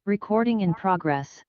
Recording in progress.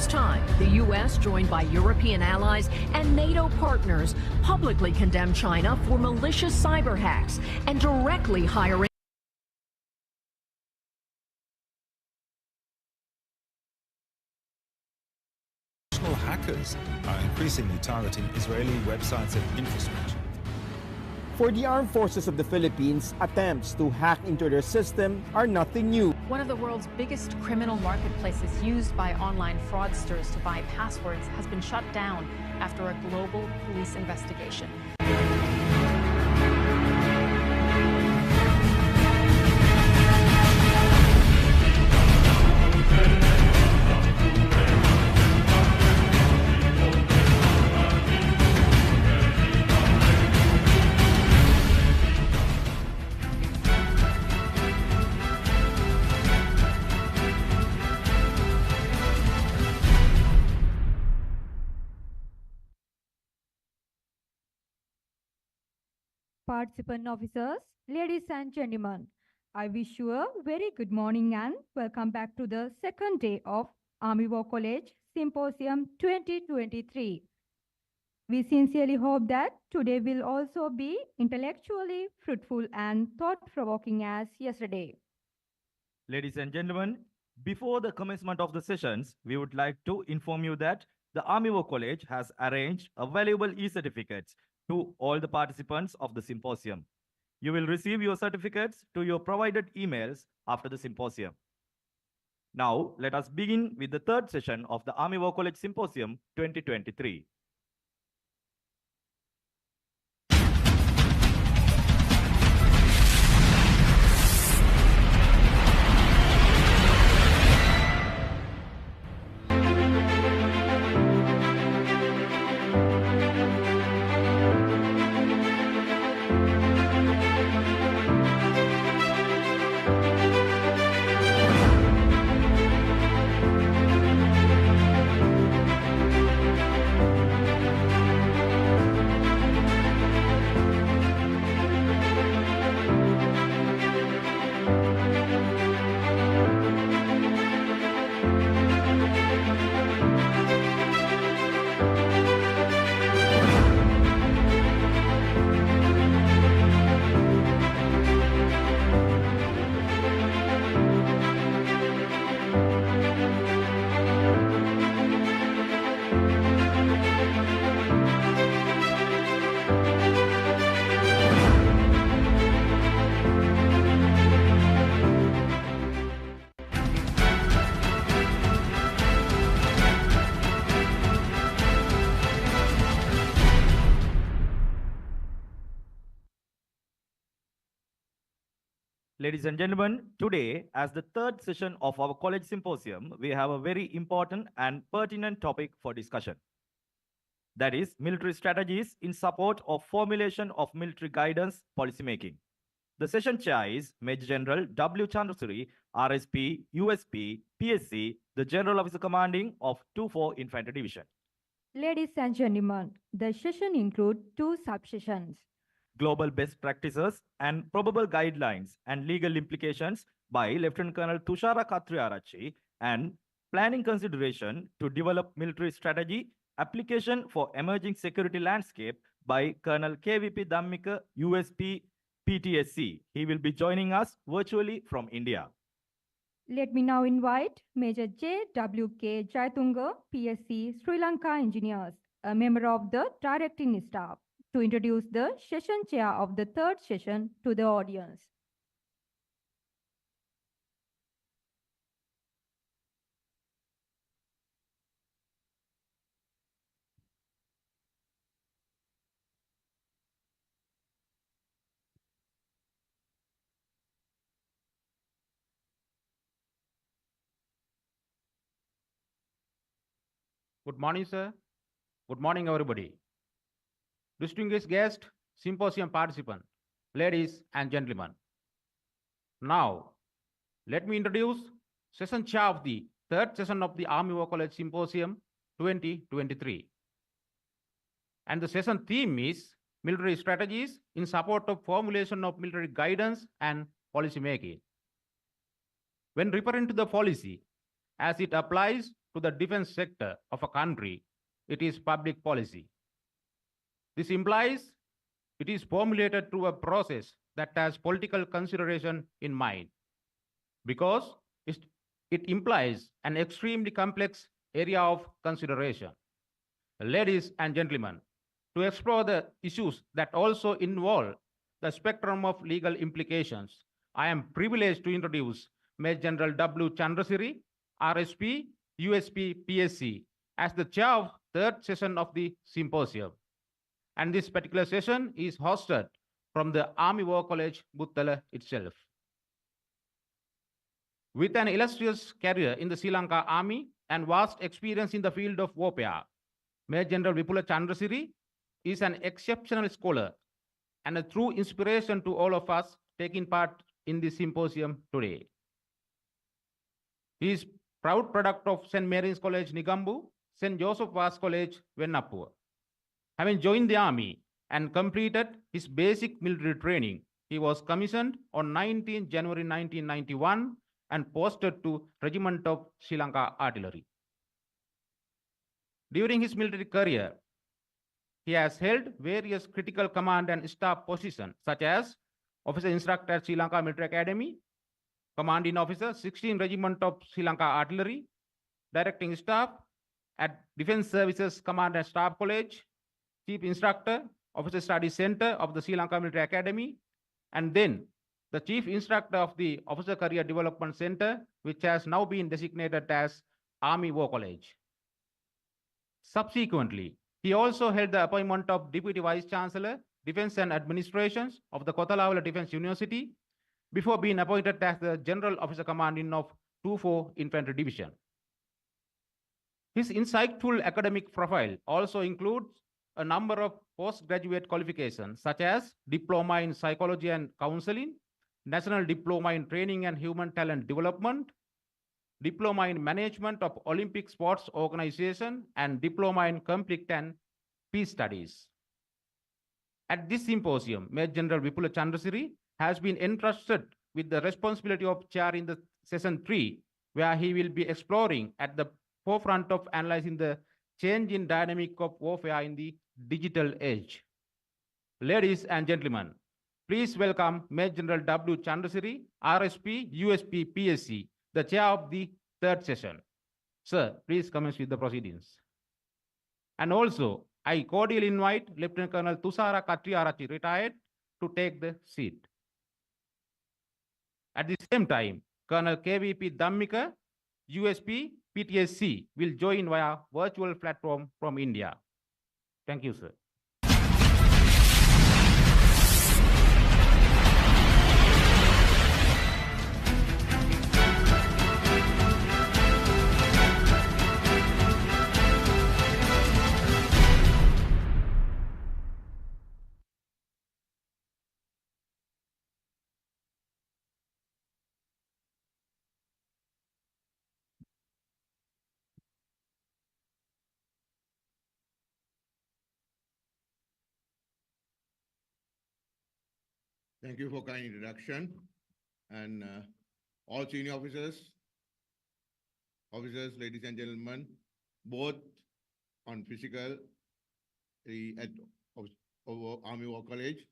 first time, the U.S., joined by European allies and NATO partners, publicly condemned China for malicious cyber hacks and directly hiring hackers are increasingly targeting Israeli websites and infrastructure. For the armed forces of the Philippines, attempts to hack into their system are nothing new. One of the world's biggest criminal marketplaces used by online fraudsters to buy passwords has been shut down after a global police investigation. Participant officers, ladies and gentlemen, I wish you a very good morning and welcome back to the second day of Army War College Symposium 2023. We sincerely hope that today will also be intellectually fruitful and thought-provoking as yesterday. Ladies and gentlemen, before the commencement of the sessions, we would like to inform you that the Army War College has arranged a valuable e-certificates to all the participants of the symposium. You will receive your certificates to your provided emails after the symposium. Now, let us begin with the third session of the Army War College Symposium 2023. Ladies and gentlemen, today, as the third session of our college symposium, we have a very important and pertinent topic for discussion. That is military strategies in support of formulation of military guidance policymaking. The session chair is Major General W. Chandrasuri, RSP, USP, PSC, the General Officer Commanding of 24 Infantry Division. Ladies and gentlemen, the session includes two subsessions. Global best practices and probable guidelines and legal implications by Lieutenant Colonel Tushara Katriarachi and planning consideration to develop military strategy application for emerging security landscape by Colonel KVP Dhammika, USP, PTSC. He will be joining us virtually from India. Let me now invite Major J.W.K. Jaitunga, PSC, Sri Lanka Engineers, a member of the directing staff, to introduce the session chair of the third session to the audience. Good morning, sir. Good morning, everybody. Distinguished guest, symposium participant, ladies and gentlemen. Now, let me introduce session chair of the third session of the Army War College Symposium 2023. And the session theme is military strategies in support of formulation of military guidance and policy making. When referring to the policy, as it applies to the defense sector of a country, it is public policy. This implies it is formulated through a process that has political consideration in mind, because it implies an extremely complex area of consideration. Ladies and gentlemen, to explore the issues that also involve the spectrum of legal implications, I am privileged to introduce Major General W. Chandrasiri, RSP, USP, PSC, as the chair of third session of the symposium. And this particular session is hosted from the Army War College, Buttala itself. With an illustrious career in the Sri Lanka Army and vast experience in the field of warfare, Major General Vipula Chandrasiri is an exceptional scholar and a true inspiration to all of us taking part in this symposium today. He is proud product of St. Mary's College, Nigambu, St. Joseph Vaz College, Vennapur. Having joined the army and completed his basic military training, he was commissioned on 19 January 1991 and posted to Regiment of Sri Lanka Artillery. During his military career, he has held various critical command and staff positions, such as Officer Instructor at Sri Lanka Military Academy, Commanding Officer, 16 Regiment of Sri Lanka Artillery, Directing Staff at Defence Services Command and Staff College, Chief Instructor, Officer Study Center of the Sri Lanka Military Academy, and then the Chief Instructor of the Officer Career Development Center, which has now been designated as Army War College. Subsequently, he also held the appointment of Deputy Vice Chancellor, Defense and Administrations of the Kotalawala Defense University, before being appointed as the General Officer Commanding of 24 Infantry Division. His insightful academic profile also includes a number of postgraduate qualifications, such as Diploma in Psychology and Counseling, National Diploma in Training and Human Talent Development, Diploma in Management of Olympic Sports Organization, and Diploma in Conflict and Peace Studies. At this symposium, Major General Vipula Chandrasiri has been entrusted with the responsibility of chair in the session 3, where he will be exploring at the forefront of analyzing the change in dynamic of warfare in the digital age. Ladies and gentlemen, please welcome Major General W. Chandrasiri, RSP, USP, PSC, the chair of the third session. Sir, please commence with the proceedings. And also, I cordially invite Lieutenant Colonel Tusara Katriarachi, retired, to take the seat. At the same time, Colonel KVP Dhammika, USP, PTSC, will join via virtual platform from India. Thank you, sir. Thank you for kind introduction. And all senior officers, ladies and gentlemen, both on physical at Army War College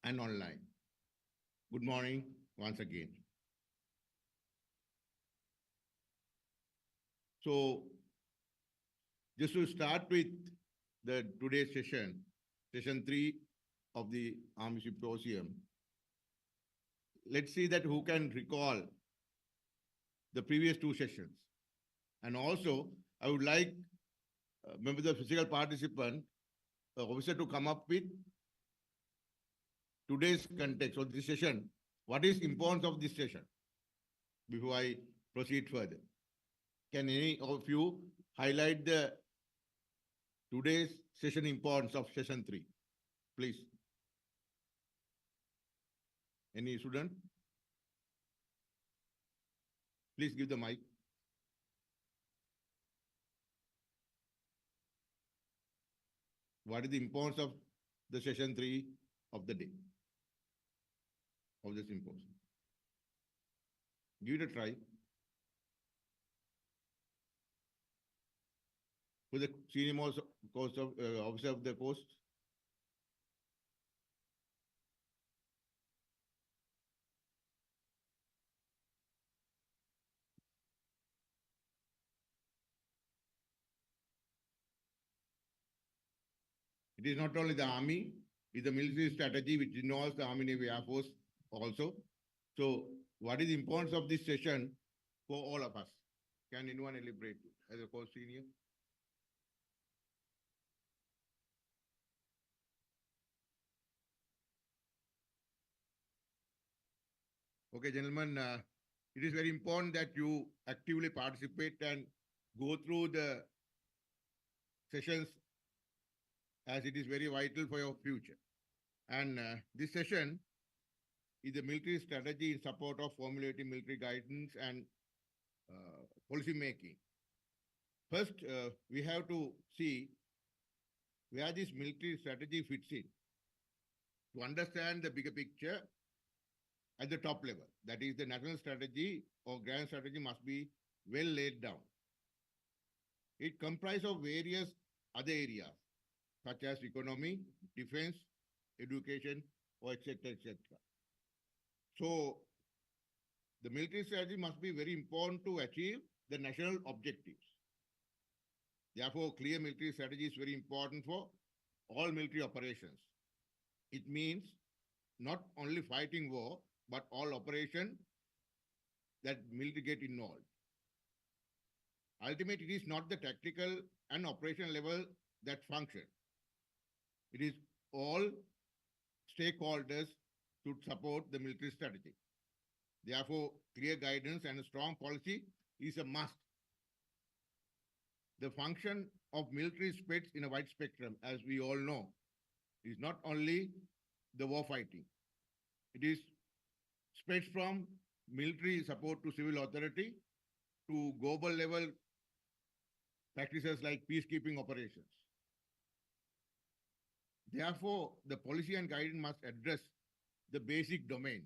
and online. Good morning once again. So just to start with the today's session, session 3 of the Army Symposium, let's see that who can recall the previous 2 sessions. And also, I would like members of the physical participant, officer, to come up with today's context of this session. What is importance of this session? Before I proceed further, can any of you highlight the today's session importance of session 3, please? Any student? Please give the mic. What is the importance of the session 3 of the day, of the symposium? Give it a try. who is the senior most coast of, officer of the coast. It is not only the army, it is the military strategy which involves the Army, Navy, Air Force also. So what is the importance of this session for all of us? Can anyone elaborate as a course senior? Okay, gentlemen, it is very important that you actively participate and go through the sessions as it is very vital for your future. And this session is a military strategy in support of formulating military guidance and policy making. First, we have to see where this military strategy fits in to understand the bigger picture at the top level. That is, the national strategy or grand strategy must be well laid down. It comprises of various other areas such as economy, defense, education, or etc. etc. So the military strategy must be very important to achieve the national objectives. Therefore, clear military strategy is very important for all military operations. It means not only fighting war, but all operation that military get involved. Ultimately, it is not the tactical and operational level that function. It is all stakeholders to support the military strategy. Therefore, clear guidance and a strong policy is a must. The function of military spreads in a wide spectrum, as we all know. It is not only the war fighting. It is spreads from military support to civil authority to global level practices like peacekeeping operations. Therefore, the policy and guidance must address the basic domain,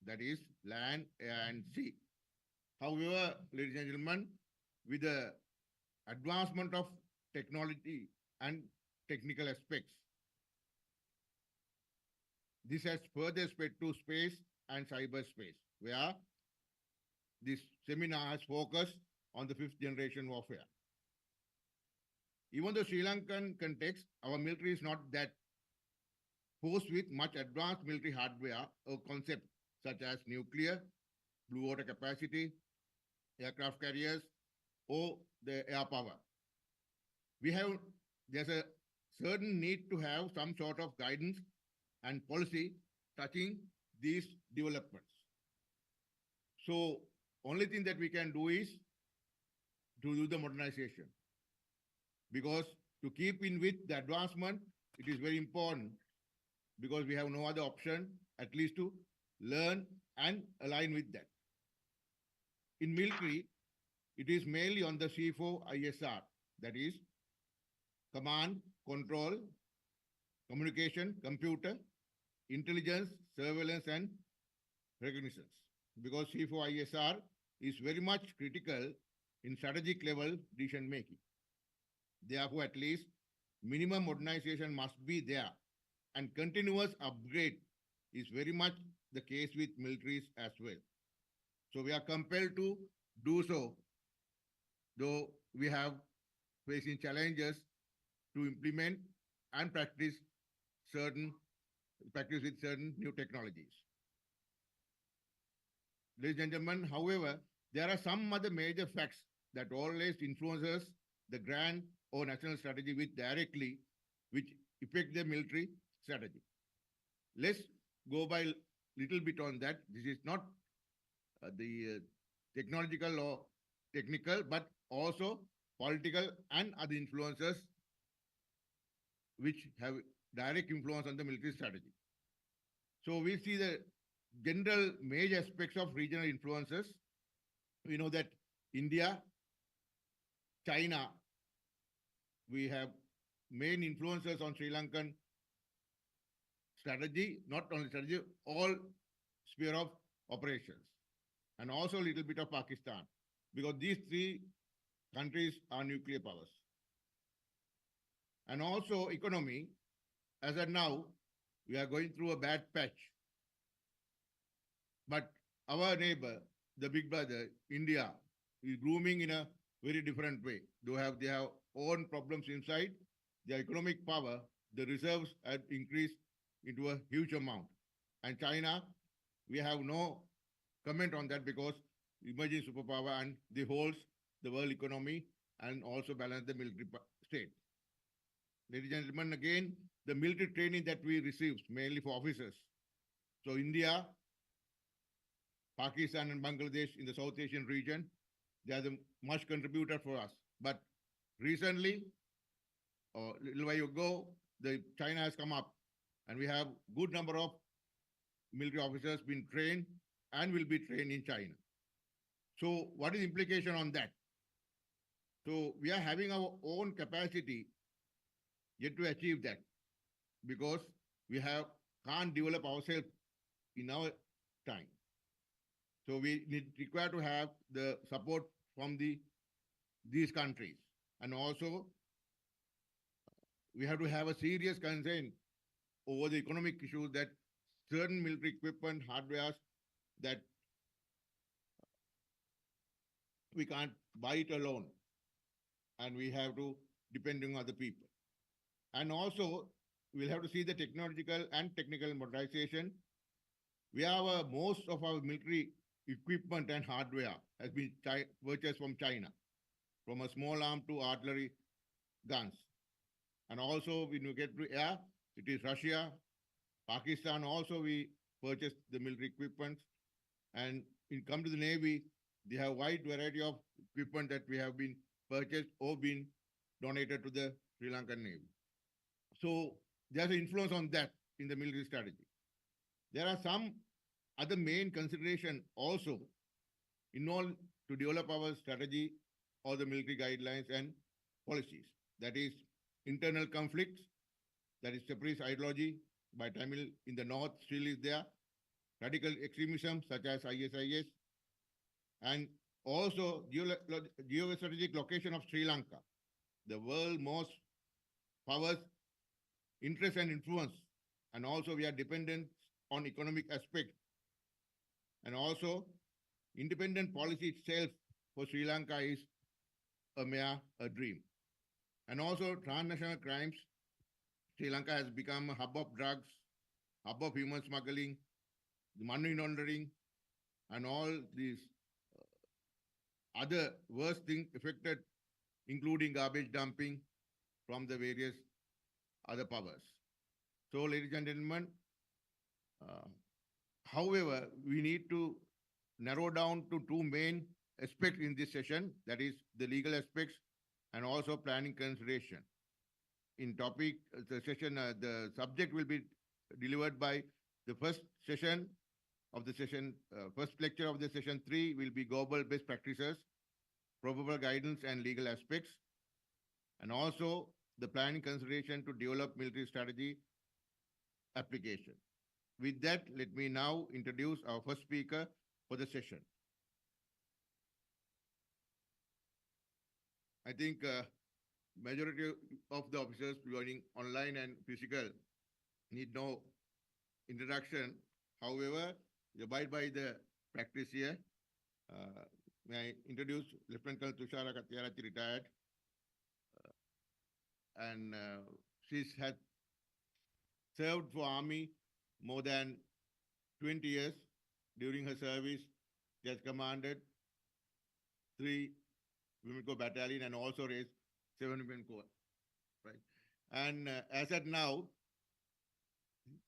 that is land and sea. However, ladies and gentlemen, with the advancement of technology and technical aspects, this has further spread to space and cyberspace, where this seminar has focused on the 5th generation warfare. Even the Sri Lankan context, our military is not that forced with much advanced military hardware or concepts such as nuclear, blue water capacity, aircraft carriers, or the air power. There's a certain need to have some sort of guidance and policy touching these developments. So only thing that we can do is to do the modernization. Because to keep in with the advancement, it is very important because we have no other option, at least to learn and align with that. In military, it is mainly on the C4 ISR, that is command, control, communication, computer, intelligence, surveillance, and reconnaissance. Because C4 ISR is very much critical in strategic level decision making. Therefore, at least minimum modernization must be there, and continuous upgrade is very much the case with militaries as well. So we are compelled to do so, though we have facing challenges to implement and practice with certain new technologies. Ladies and gentlemen, however, there are some other major facts that always influences the grand or national strategy which affect the military strategy. Let's go by little bit on that. This is not the technological or technical, but also political and other influences which have direct influence on the military strategy. So we see the general major aspects of regional influences. We know that India, China, we have main influences on Sri Lankan strategy, not only strategy, all sphere of operations, and also a little bit of Pakistan, because these three countries are nuclear powers. And also economy, as of now, we are going through a bad patch. But our neighbor, the big brother, India, is grooming in a very different way. They have own problems inside. Their economic power, the reserves have increased into a huge amount. And China, we have no comment on that because emerging superpower and they holds the world economy and also balance the military state. Ladies and gentlemen, again, the military training that we received mainly for officers. So India, Pakistan and Bangladesh in the South Asian region, they are the much contributor for us. But recently, or a little while ago, China has come up and we have good number of military officers been trained and will be trained in China. So what is the implication on that? So we are having our own capacity yet to achieve that because we can't develop ourselves in our time. So we require to have the support from these countries. And also, we have to have a serious concern over the economic issues that certain military equipment, hardware that we can't buy it alone. And we have to depend on other people. And also, we'll have to see the technological and technical modernization. We have most of our military equipment and hardware has been purchased from China, from a small arm to artillery guns. And also, when you get to air, it is Russia, Pakistan also we purchased the military equipment. And in come to the Navy, they have wide variety of equipment that we have been purchased or been donated to the Sri Lankan Navy. So there's an influence on that in the military strategy. There are some other main consideration also in order to develop our strategy or the military guidelines and policies. That is internal conflicts, that is separatist ideology by Tamil in the north still is there, radical extremism such as ISIS, and also geostrategic location of Sri Lanka, the world most powers, interest and influence, and also we are dependent on economic aspect, and also independent policy itself for Sri Lanka is a dream. And also transnational crimes, Sri Lanka has become a hub of drugs, hub of human smuggling, money laundering, and all these other worst things affected, including garbage dumping from the various other powers. So, ladies and gentlemen, however, we need to narrow down to two main aspects in this session, that is the legal aspects and also planning consideration. In topic, the session, the subject will be delivered by the first session of the session, first lecture of the session 3 will be global best practices, probable guidance and legal aspects, and also the planning consideration to develop military strategy application. With that, let me now introduce our first speaker for the session. I think majority of the officers joining online and physical need no introduction. However, you abide by the practice here. May I introduce Lieutenant Colonel Tushara Katyarachi, retired. And she's had served for Army more than 20 years. During her service, she has commanded 3 Women Corps battalion and also raised 7 Women Corps, right? And as at now,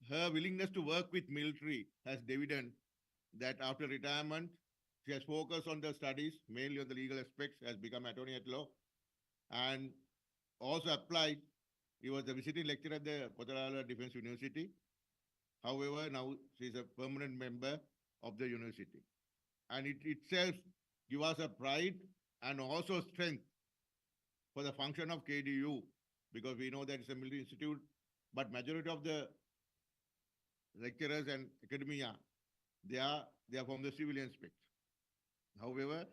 her willingness to work with military has dividend that after retirement, she has focused on the studies, mainly on the legal aspects, has become attorney at law, and also applied. He was a visiting lecturer at the Kotarala Defense University. However, now she is a permanent member of the university. And it itself gives us a pride and also strength for the function of KDU, because we know that it's a military institute, but majority of the lecturers and academia, they are from the civilian aspect. However,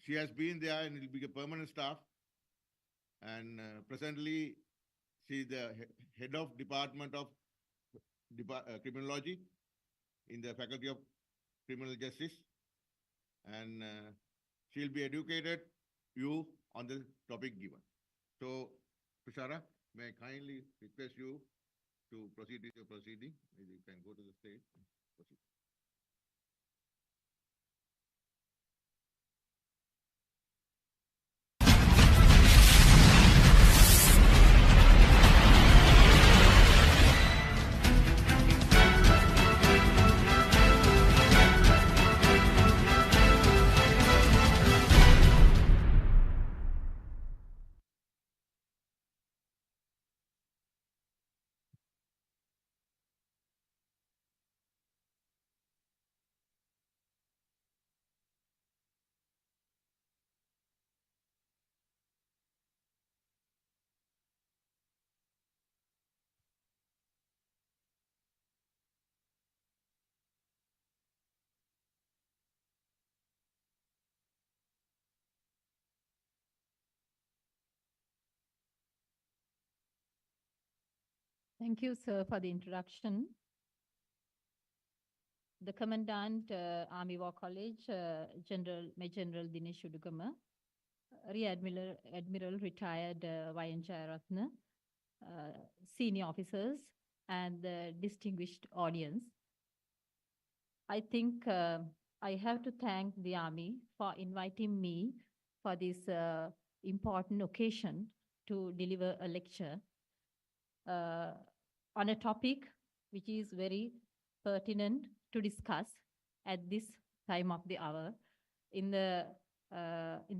she has been there and will be a permanent staff. And presently, She is the head of Department of Criminology in the Faculty of Criminal Justice, and she'll be educated you on the topic given. So, Tushara, may I kindly request you to proceed with your proceeding. Maybe you can go to the stage. Proceed. Thank you, sir, for the introduction. The Commandant, Army War College, Major General Dinesh Udugama, Rear Admiral retired Y.N. Jayaratne, senior officers, and the distinguished audience. I think I have to thank the Army for inviting me for this important occasion to deliver a lecture on a topic which is very pertinent to discuss at this time of the hour in the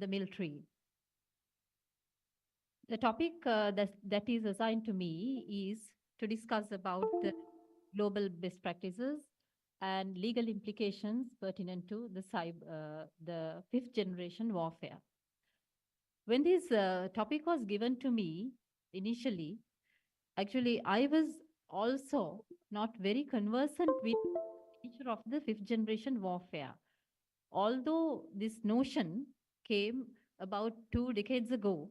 military. The topic that is assigned to me is to discuss about the global best practices and legal implications pertinent to the fifth generation warfare. When this topic was given to me initially, actually, I was also not very conversant with the nature of the fifth generation warfare. Although this notion came about 2 decades ago,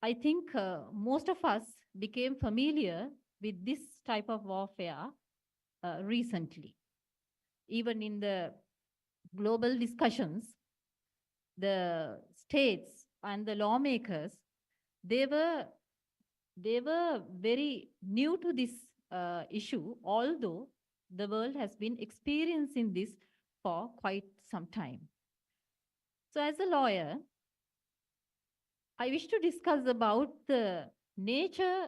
I think most of us became familiar with this type of warfare recently. Even in the global discussions, the states and the lawmakers, they were very new to this issue, although the world has been experiencing this for quite some time. So as a lawyer, I wish to discuss about the nature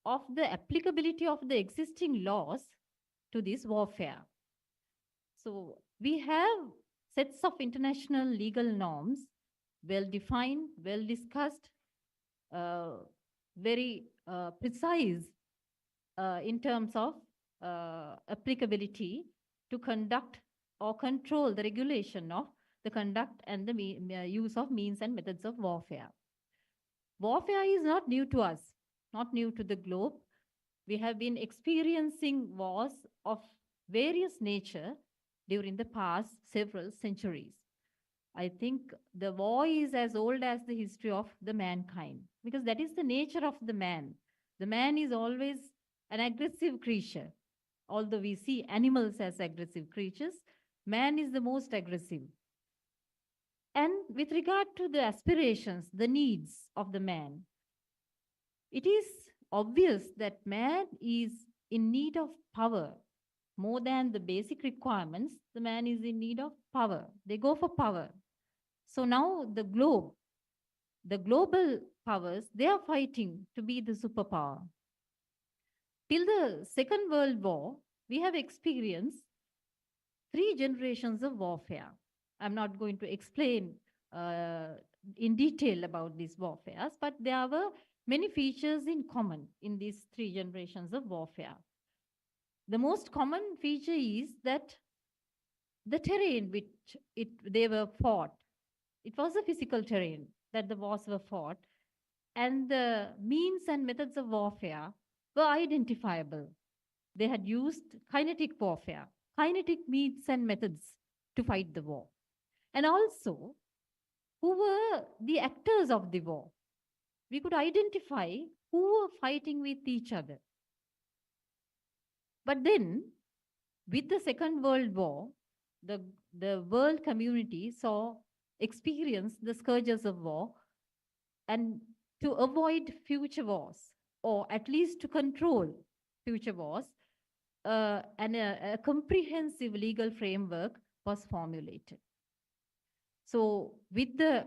of the applicability of the existing laws to this warfare. So we have sets of international legal norms, well defined, well discussed, very precise in terms of applicability to conduct or control the regulation of the conduct and the use of means and methods of warfare. Warfare is not new to us, not new to the globe. We have been experiencing wars of various nature during the past several centuries. I think the war is as old as the history of the mankind, because that is the nature of the man. The man is always an aggressive creature. Although we see animals as aggressive creatures, man is the most aggressive. And with regard to the aspirations, the needs of the man, it is obvious that man is in need of power. More than the basic requirements, the man is in need of power. They go for power. So now the global powers, they are fighting to be the superpower. Till the Second World War, we have experienced 3 generations of warfare. I'm not going to explain in detail about these warfares, but there were many features in common in these 3 generations of warfare. The most common feature is that the terrain which they were fought, it was a physical terrain that the wars were fought, and the means and methods of warfare were identifiable. They had used kinetic warfare, kinetic means and methods to fight the war. And also, who were the actors of the war? we could identify who were fighting with each other. But then, with the Second World War, the world community experienced the scourges of war, and to avoid future wars, or at least to control future wars, and a comprehensive legal framework was formulated. So, with the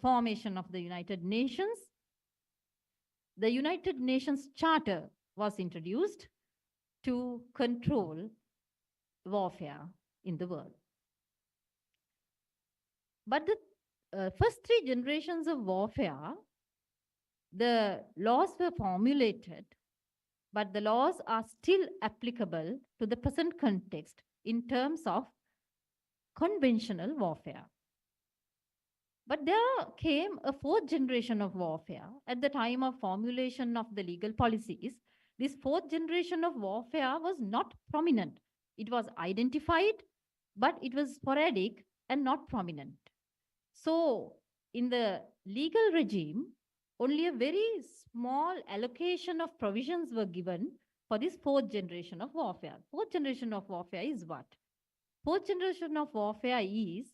formation of the United Nations, the United Nations Charter was introduced to control warfare in the world. But the first three generations of warfare, the laws were formulated, but the laws are still applicable to the present context in terms of conventional warfare. But there came a fourth generation of warfare at the time of formulation of the legal policies. This fourth generation of warfare was not prominent. It was identified, but it was sporadic and not prominent. So, in the legal regime, only a very small allocation of provisions were given for this fourth generation of warfare. Fourth generation of warfare is what? Fourth generation of warfare is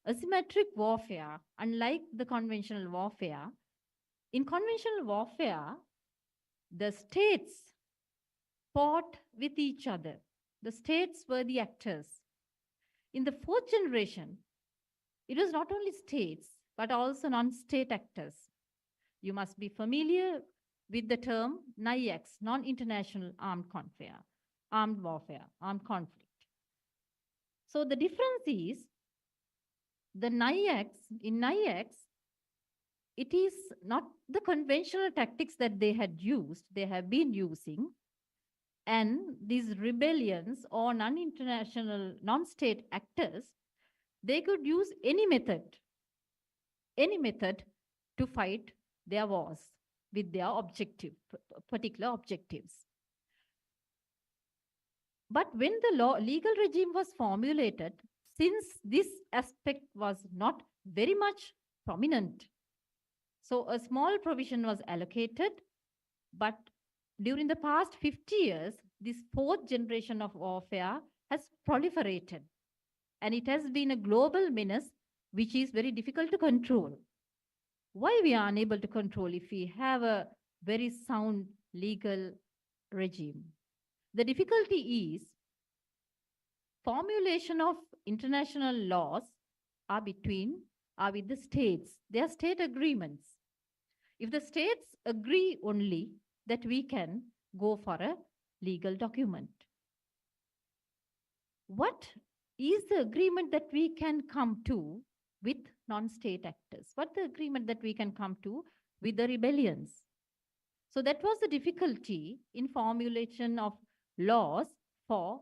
asymmetric warfare, unlike the conventional warfare. In conventional warfare, the states fought with each other. The states were the actors. In the fourth generation, it was not only states, but also non-state actors. You must be familiar with the term NIACS, non-international armed warfare, armed conflict. So the difference is the NIACS, in NIACS, it is not the conventional tactics that they have been using, and these rebellions or non-international, non-state actors, they could use any method to fight their wars with their particular objectives. But when the legal regime was formulated, since this aspect was not very much prominent, so a small provision was allocated, but during the past 50 years, this fourth generation of warfare has proliferated, and it has been a global menace which is very difficult to control. Why we are unable to control if we have a very sound legal regime? The difficulty is formulation of international laws are with the states. They are state agreements. If the states agree only, that we can go for a legal document. What is the agreement that we can come to with non-state actors? What the agreement that we can come to with the rebellions? So that was the difficulty in formulation of laws for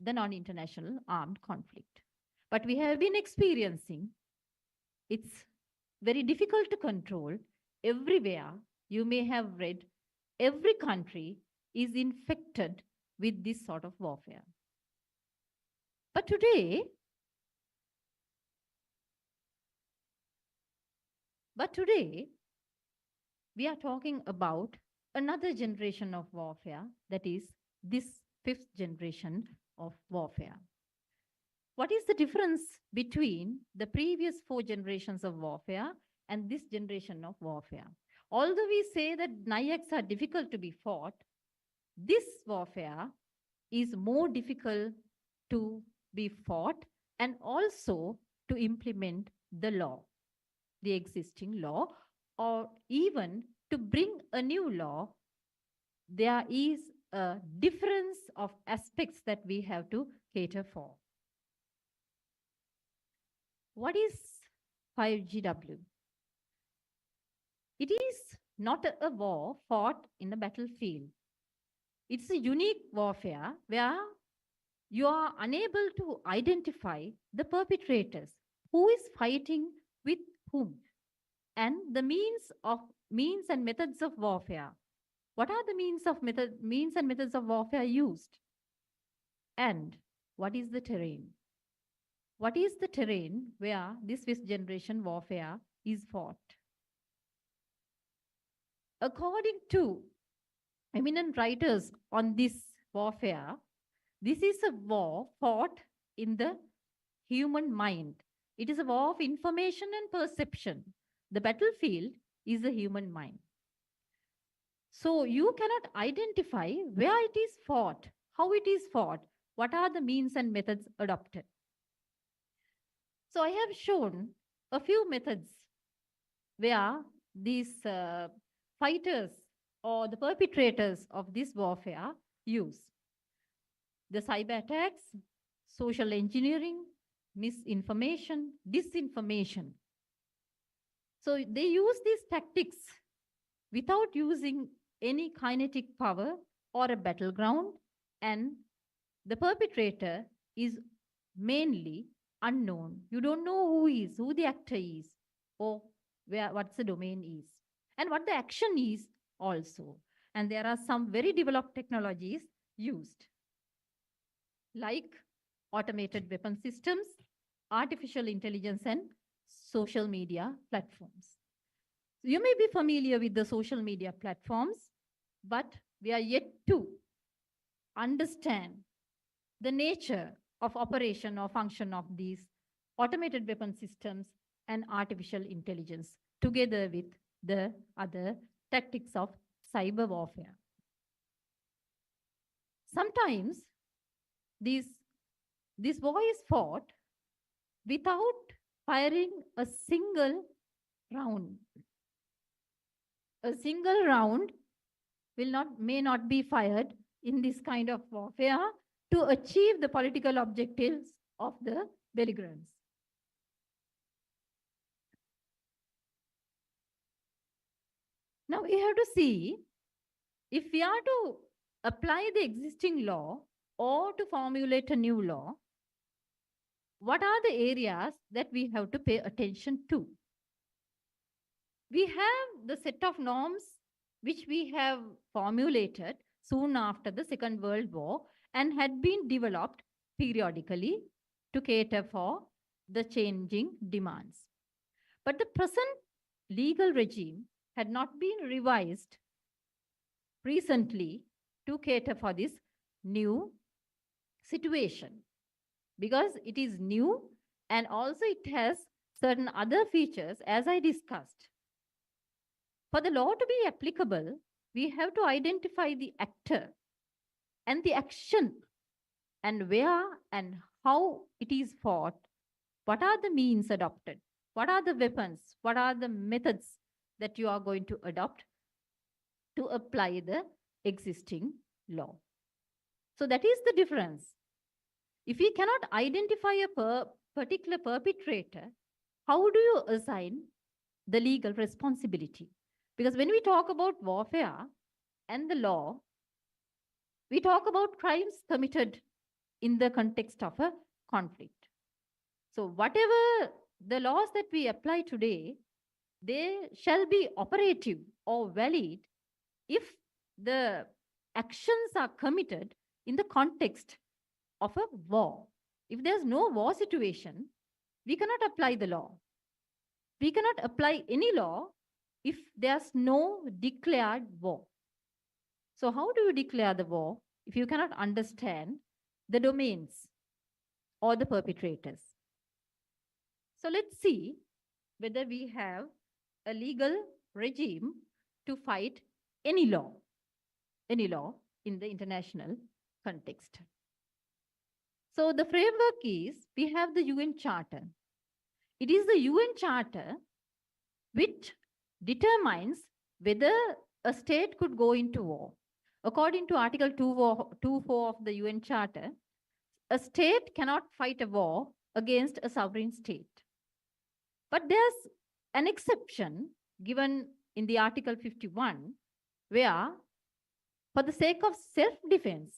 the non-international armed conflict. But we have been experiencing it's very difficult to control. Everywhere you may have read, every country is infected with this sort of warfare. But today, we are talking about another generation of warfare, that is this fifth generation of warfare. What is the difference between the previous four generations of warfare and this generation of warfare? Although we say that NIACs are difficult to be fought, this warfare is more difficult to be fought and also to implement the law, the existing law, or even to bring a new law. There is a difference of aspects that we have to cater for. What is 5GW? It is not a war fought in the battlefield. It's a unique warfare where you are unable to identify the perpetrators, who is fighting with whom, and the means and methods of warfare. What are the means and methods of warfare used? And what is the terrain? What is the terrain where this fifth generation warfare is fought? According to eminent writers on this warfare, this is a war fought in the human mind. It is a war of information and perception. The battlefield is the human mind. So you cannot identify where it is fought, how it is fought, what are the means and methods adopted. So I have shown a few methods where these fighters or the perpetrators of this warfare use. The cyber attacks, social engineering, misinformation, disinformation. So they use these tactics without using any kinetic power or a battleground, and the perpetrator is mainly unknown. You don't know who the actor is, or what's the domain is, and what the action is also. And there are some very developed technologies used, like automated weapon systems, artificial intelligence, and social media platforms. You may be familiar with the social media platforms, but we are yet to understand the nature of operation or function of these automated weapon systems and artificial intelligence, together with the other tactics of cyber warfare. Sometimes this war is fought without firing a single round. A single round may not be fired in this kind of warfare to achieve the political objectives of the belligerents. Now we have to see, if we are to apply the existing law or to formulate a new law, what are the areas that we have to pay attention to? We have the set of norms which we have formulated soon after the Second World War and had been developed periodically to cater for the changing demands. But the present legal regime had not been revised recently to cater for this new situation, because it is new and also it has certain other features, as I discussed. For the law to be applicable, we have to identify the actor and the action, and where and how it is fought, what are the means adopted, what are the weapons, what are the methods that you are going to adopt to apply the existing law. So that is the difference. If we cannot identify a particular perpetrator, how do you assign the legal responsibility? Because when we talk about warfare and the law, we talk about crimes committed in the context of a conflict. So whatever the laws that we apply today, they shall be operative or valid if the actions are committed in the context of a war. If there's no war situation, we cannot apply the law. We cannot apply any law if there's no declared war. So how do you declare the war if you cannot understand the domains or the perpetrators? So let's see whether we have a legal regime to fight any law in the international context. So the framework is, we have the UN Charter. It is the UN Charter which determines whether a state could go into war. According to Article 2.4 of the UN Charter, a state cannot fight a war against a sovereign state. But there's an exception given in the Article 51, where, for the sake of self-defense,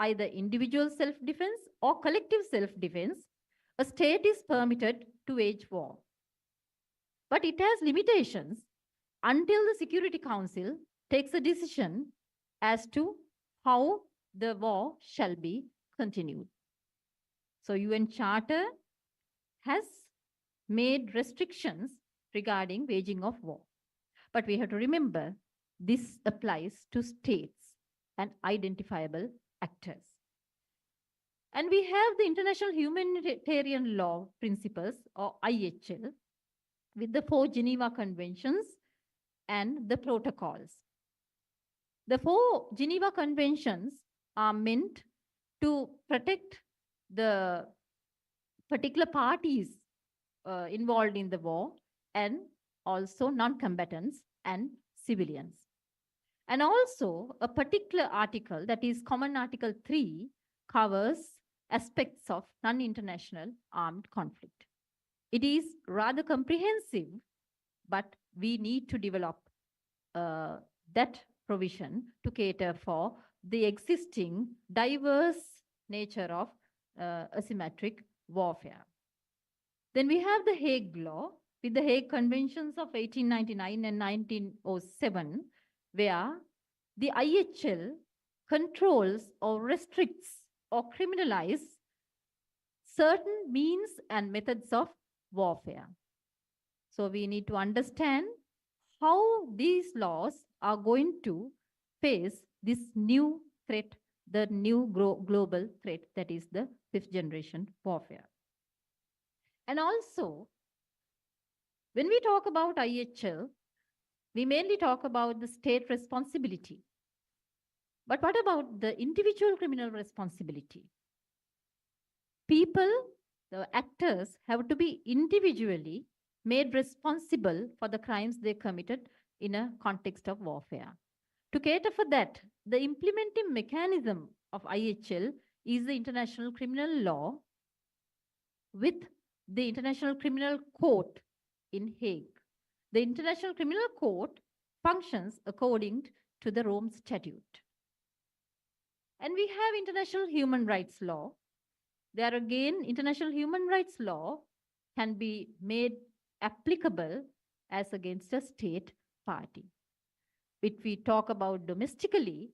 either individual self-defense or collective self-defense, a state is permitted to wage war. But it has limitations until the Security Council takes a decision as to how the war shall be continued. So UN Charter has made restrictions regarding waging of war. But we have to remember this applies to states and identifiable actors. And we have the International Humanitarian Law Principles, or IHL, with the 4 Geneva Conventions and the protocols. The 4 Geneva Conventions are meant to protect the particular parties involved in the war and also non-combatants and civilians. And also a particular article, that is Common Article 3, covers aspects of non-international armed conflict. It is rather comprehensive, but we need to develop that provision to cater for the existing diverse nature of asymmetric warfare. Then we have the Hague Law with the Hague Conventions of 1899 and 1907, where the IHL controls or restricts or criminalizes certain means and methods of warfare. So we need to understand how these laws are going to face this new threat, the new global threat, that is the 5th generation warfare. And also, when we talk about IHL, we mainly talk about the state responsibility. But what about the individual criminal responsibility? People, the actors, have to be individually made responsible for the crimes they committed in a context of warfare. To cater for that, the implementing mechanism of IHL is the International Criminal Law with the International Criminal Court in Hague. The International Criminal Court functions according to the Rome Statute. And we have international human rights law. There again, international human rights law can be made applicable as against a state party. If we talk about domestically,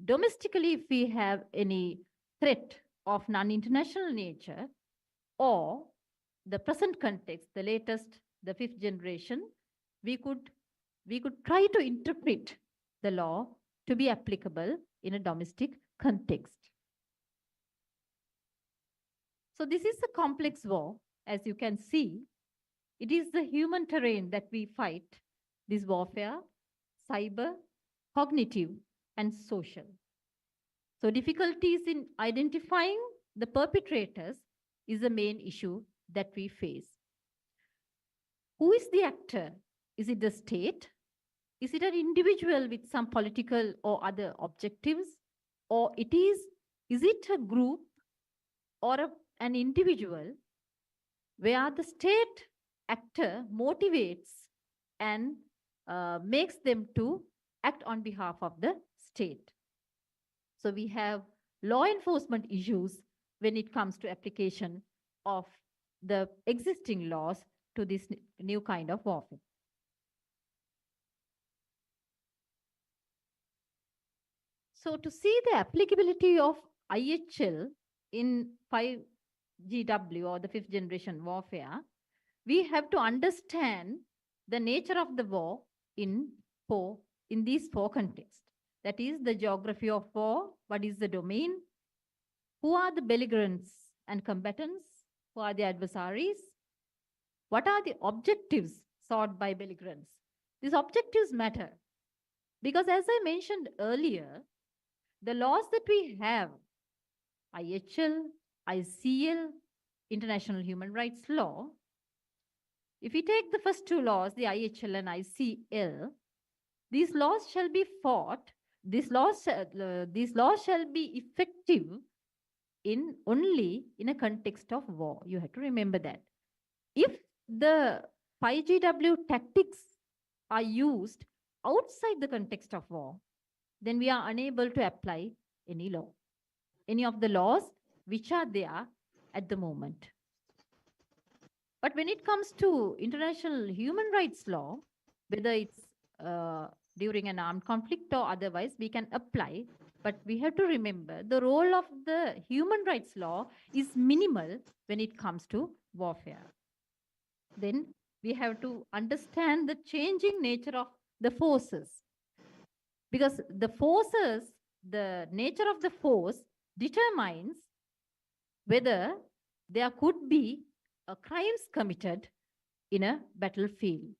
if we have any threat of non-international nature, or the present context, the latest, the 5th generation, we could try to interpret the law to be applicable in a domestic context. So this is a complex war. As you can see, it is the human terrain that we fight this warfare, cyber, cognitive, and social. So difficulties in identifying the perpetrators is the main issue that we face. Who is the actor? Is it the state? Is it an individual with some political or other objectives? Or is it a group or an individual where the state actor motivates and makes them to act on behalf of the state? So we have law enforcement issues when it comes to application of the existing laws to this new kind of warfare. So to see the applicability of IHL in 5GW or the 5th generation warfare, we have to understand the nature of the war in these 4 contexts. That is the geography of war, what is the domain, who are the belligerents and combatants, who are the adversaries, what are the objectives sought by belligerents. These objectives matter because, as I mentioned earlier, the laws that we have, IHL, ICL, International Human Rights Law, if we take the first 2 laws, the IHL and ICL, these laws shall be fought, these laws shall be effective only in a context of war. You have to remember that. If the 5GW tactics are used outside the context of war, then we are unable to apply any law, any of the laws which are there at the moment. But when it comes to international human rights law, whether it's during an armed conflict or otherwise, we can apply. But we have to remember the role of the human rights law is minimal when it comes to warfare. Then we have to understand the changing nature of the forces. Because the forces, the nature of the force determines whether there could be crimes committed in a battlefield.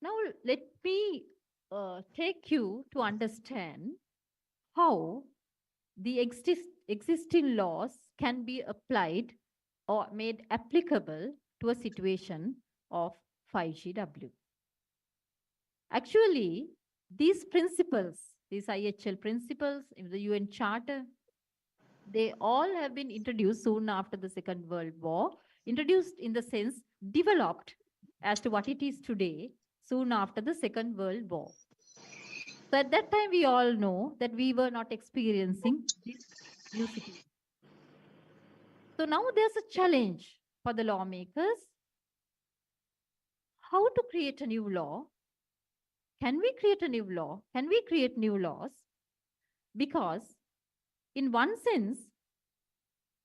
Now, let me take you to understand how the existing laws can be applied or made applicable to a situation of 5GW. Actually, these principles, these IHL principles in the UN Charter, they all have been introduced soon after the Second World War, introduced in the sense developed as to what it is today, soon after the Second World War. So at that time, we all know that we were not experiencing this new situation. So now there's a challenge for the lawmakers. How to create a new law? Can we create a new law? Can we create new laws? Because in one sense,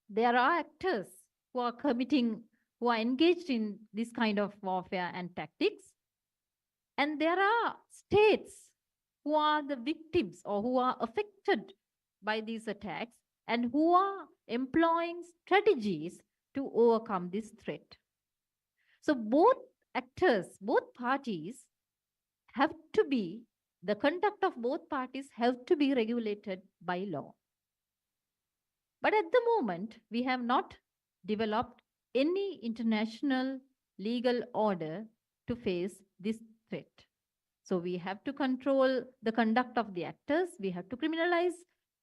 there are actors who are who are engaged in this kind of warfare and tactics. And there are states who are the victims or who are affected by these attacks and who are employing strategies to overcome this threat. So both actors, both parties have to be, the conduct of both parties have to be regulated by law. But at the moment, we have not developed any international legal order to face this threat. So we have to control the conduct of the actors, we have to criminalize,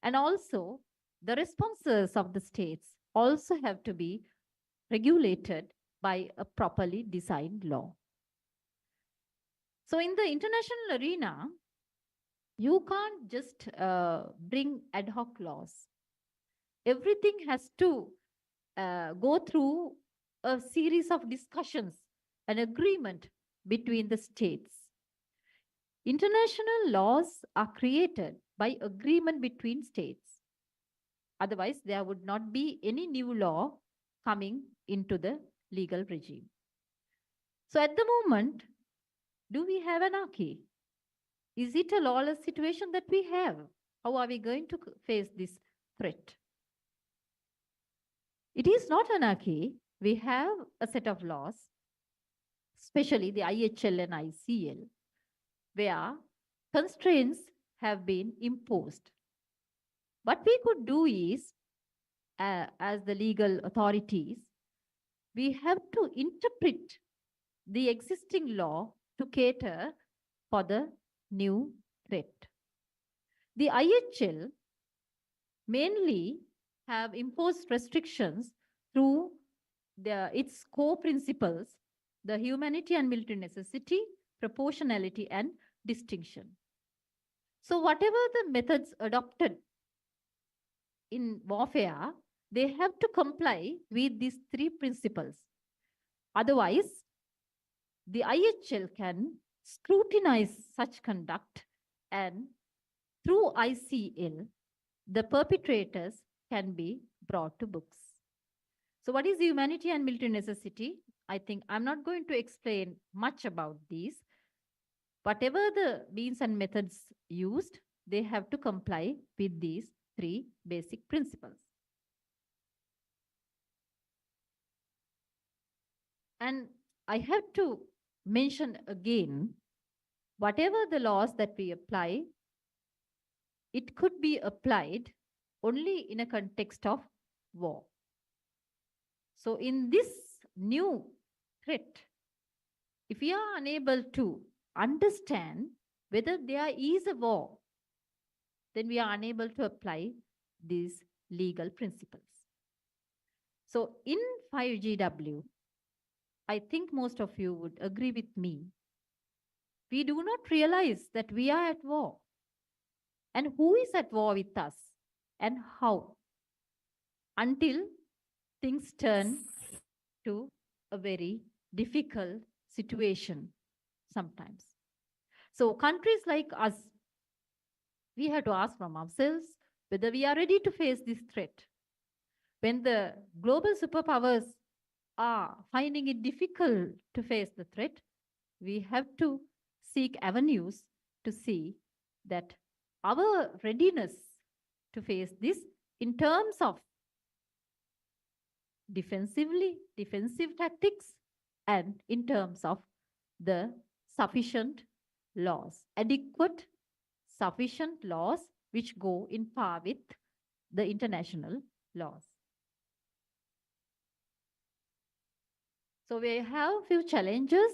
and also the responses of the states also have to be regulated by a properly designed law. So in the international arena, you can't just bring ad hoc laws. Everything has to go through a series of discussions, an agreement between the states. International laws are created by agreement between states. Otherwise, there would not be any new law coming into the legal regime. So at the moment, do we have anarchy? Is it a lawless situation that we have? How are we going to face this threat? It is not anarchy. We have a set of laws, especially the IHL and ICL, where constraints have been imposed. What we could do is, as the legal authorities, we have to interpret the existing law to cater for the new threat. The IHL mainly have imposed restrictions through its core principles, the humanity and military necessity, proportionality, and distinction. So whatever the methods adopted in warfare, they have to comply with these three principles. Otherwise, the IHL can scrutinize such conduct, and through ICL, the perpetrators can be brought to books. So what is humanity and military necessity? I think I'm not going to explain much about these. Whatever the means and methods used, they have to comply with these three basic principles. And I have to mention again, whatever the laws that we apply, it could be applied only in a context of war. So in this new threat, if we are unable to understand whether there is a war, then we are unable to apply these legal principles. So in 5GW, I think most of you would agree with me, we do not realize that we are at war. And who is at war with us and how? Until things turn to a very difficult situation sometimes. So countries like us, we have to ask from ourselves whether we are ready to face this threat. When the global superpowers are finding it difficult to face the threat, we have to seek avenues to see that our readiness to face this in terms of defensive tactics, and in terms of the sufficient laws, adequate, sufficient laws which go in par with the international laws. So we have few challenges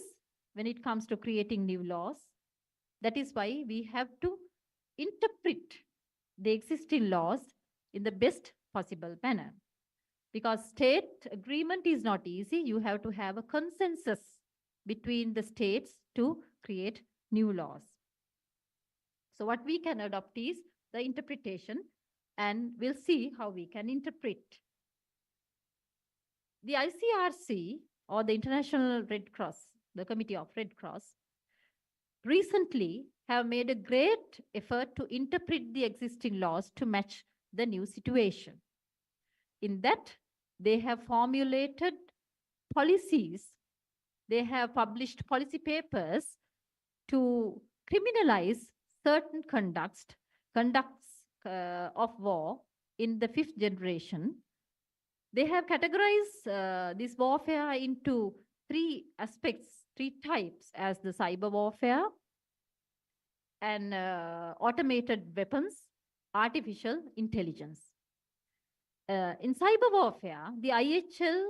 when it comes to creating new laws. That is why we have to interpret the existing laws in the best possible manner. Because state agreement is not easy, you have to have a consensus between the states to create new laws. So what we can adopt is the interpretation, and we'll see how we can interpret. The ICRC, or the International Red Cross, the Committee of Red Cross, recently have made a great effort to interpret the existing laws to match the new situation. In that, they have formulated policies, they have published policy papers to criminalize certain conducts of war in the fifth generation. They have categorized this warfare into three aspects, three types, as the cyber warfare and automated weapons, artificial intelligence. In cyber warfare, the IHL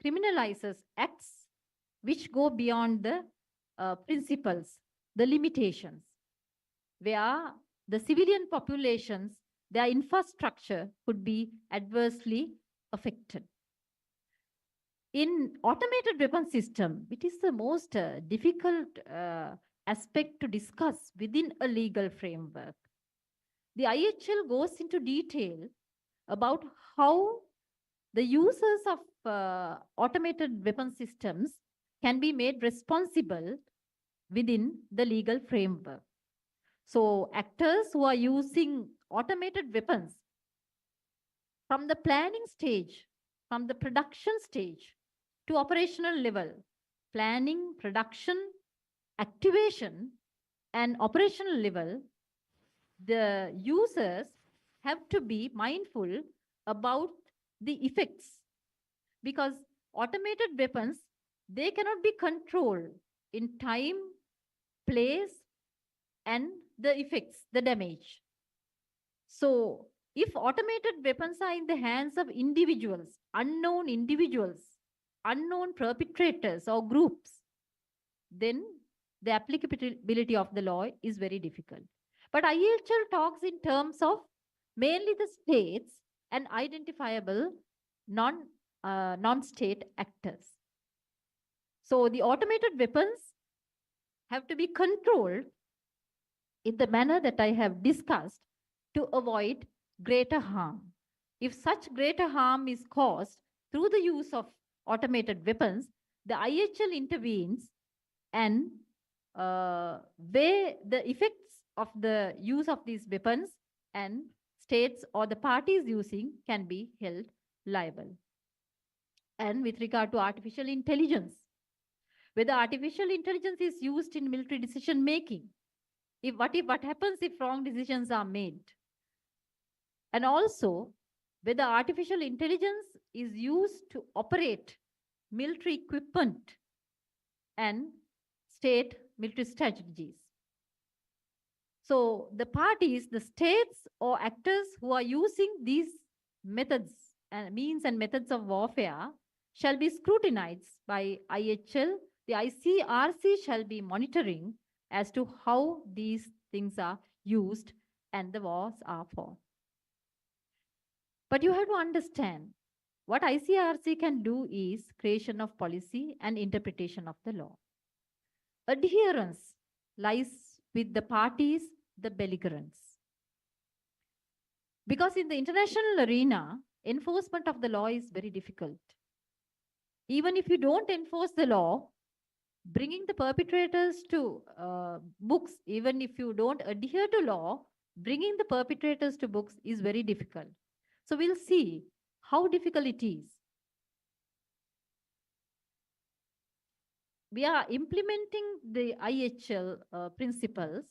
criminalizes acts which go beyond the principles, the limitations, where the civilian populations, their infrastructure could be adversely affected. In automated weapon system, it is the most difficult aspect to discuss within a legal framework. The IHL goes into detail about how the users of automated weapon systems can be made responsible within the legal framework. So actors who are using automated weapons from the planning stage, from the production stage to operational level, planning, production, activation, and operational level, the users have to be mindful about the effects, because automated weapons, they cannot be controlled in time, place, and the effects, the damage. So if automated weapons are in the hands of individuals, unknown perpetrators or groups, then the applicability of the law is very difficult. But IHL talks in terms of mainly the states and identifiable non-state actors. So the automated weapons have to be controlled in the manner that I have discussed to avoid greater harm. If such greater harm is caused through the use of automated weapons, the IHL intervenes and weigh the effects of the use of these weapons, and states or the parties using can be held liable. And with regard to artificial intelligence, whether artificial intelligence is used in military decision making, what happens if wrong decisions are made? And also, whether artificial intelligence is used to operate military equipment and state military strategies. So the parties, the states or actors who are using these methods and means and methods of warfare shall be scrutinized by IHL. The ICRC shall be monitoring as to how these things are used and the wars are fought. But you have to understand, what ICRC can do is creation of policy and interpretation of the law. Adherence lies with the parties, the belligerents. Because in the international arena, enforcement of the law is very difficult. Even if you don't enforce the law, bringing the perpetrators to books, even if you don't adhere to law, bringing the perpetrators to books is very difficult. So we'll see how difficult it is. we are implementing the IHL principles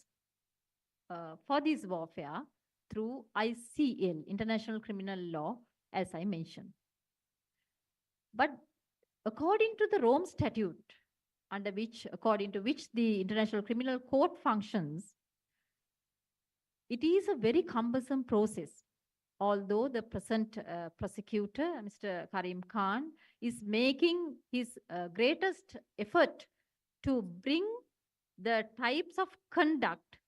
for this warfare through ICL, International Criminal Law, as I mentioned. But according to the Rome Statute, according to which the International Criminal Court functions, it is a very cumbersome process. Although the present prosecutor, Mr. Karim Khan, is making his greatest effort to bring the types of conduct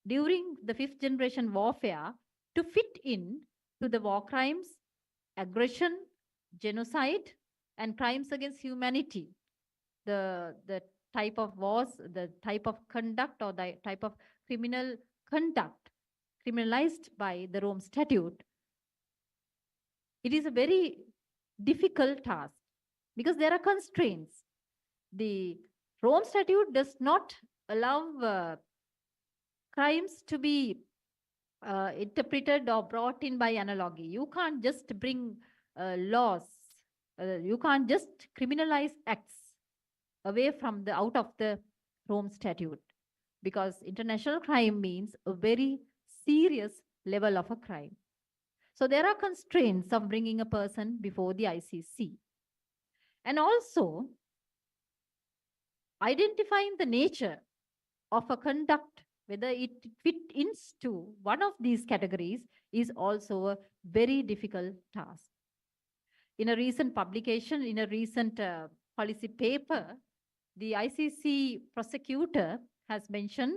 during the fifth generation warfare to fit in to the war crimes, aggression, genocide, and crimes against humanity. The type of wars, the type of conduct or the type of criminal conduct criminalized by the Rome Statute, it is a very difficult task because there are constraints. The Rome Statute does not allow crimes to be interpreted or brought in by analogy. You can't just bring laws, you can't just criminalize acts away from the out of the Rome Statute, because international crime means a very serious level of a crime. So there are constraints of bringing a person before the ICC. And also identifying the nature of a conduct, whether it fits into one of these categories, is also a very difficult task. In a recent publication, in a recent policy paper, the ICC prosecutor has mentioned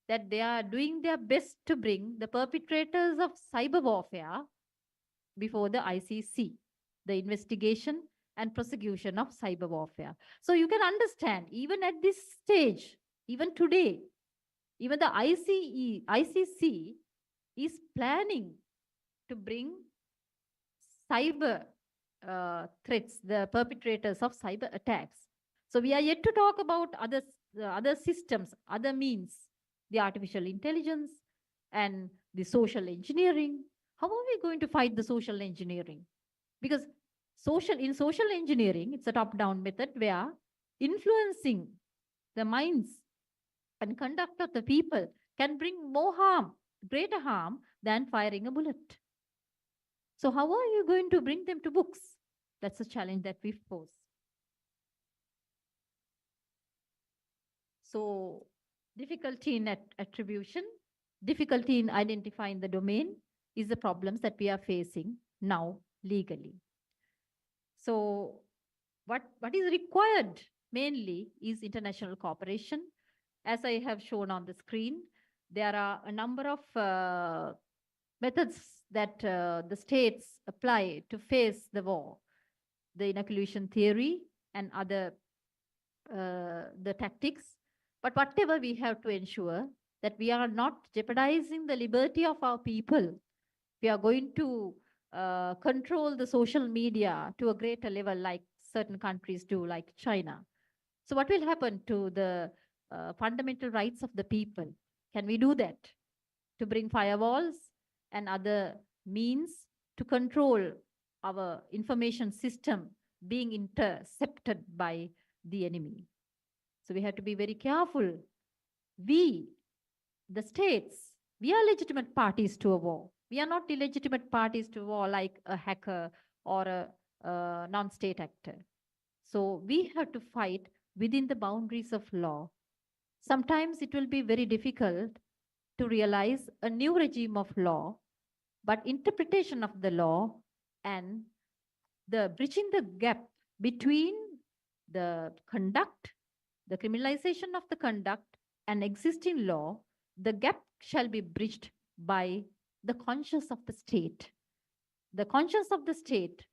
that they are doing their best to bring the perpetrators of cyber warfare before the ICC, the investigation and prosecution of cyber warfare. So you can understand, even at this stage, even today, even the ICC is planning to bring cyber threats, the perpetrators of cyber attacks. So we are yet to talk about other systems, other means, the artificial intelligence and the social engineering. How are we going to fight the social engineering? Because in social engineering, it's a top-down method where influencing the minds and conduct of the people can bring more harm, greater harm than firing a bullet. So how are you going to bring them to books? That's a challenge that we pose. So difficulty in attribution, difficulty in identifying the domain is the problems that we are facing now legally. So what is required mainly is international cooperation. As I have shown on the screen, there are a number of methods that the states apply to face the war. The inoculation theory and other the tactics. But whatever, we have to ensure that we are not jeopardizing the liberty of our people. We are going to control the social media to a greater level, like certain countries do, like China. So what will happen to the fundamental rights of the people? Can we do that? To bring firewalls and other means to control our information system being intercepted by the enemy. So we have to be very careful. We, the states, we are legitimate parties to a war. We are not illegitimate parties to war like a hacker or a non-state actor. So we have to fight within the boundaries of law. Sometimes it will be very difficult to realize a new regime of law, but interpretation of the law and the bridging the gap between the conduct, the criminalization of the conduct and existing law, the gap shall be bridged by the conscience of the state. The conscience of the state,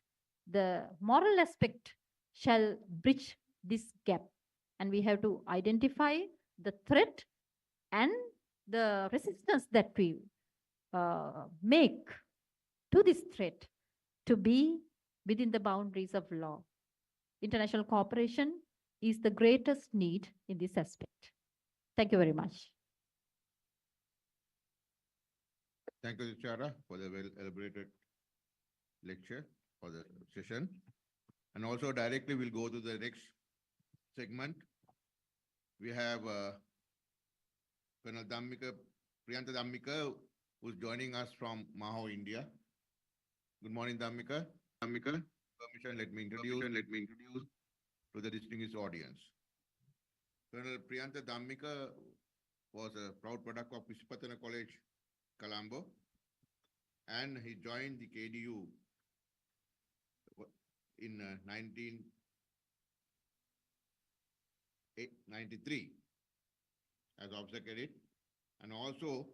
the moral aspect shall bridge this gap. And we have to identify the threat and the resistance that we make to this threat to be within the boundaries of law. International cooperation is the greatest need in this aspect. Thank you very much. Thank you, Chara, for the well-elaborated lecture for the session. And also directly we'll go to the next segment. We have Colonel Priyanta Dhammika, who's joining us from Maho, India. Good morning, Dhammika. Permission, let me introduce to the distinguished audience. Colonel Priyanta Dhammika was a proud product of Vispathana College, Colombo, and he joined the KDU in 1993 as officer cadet, and also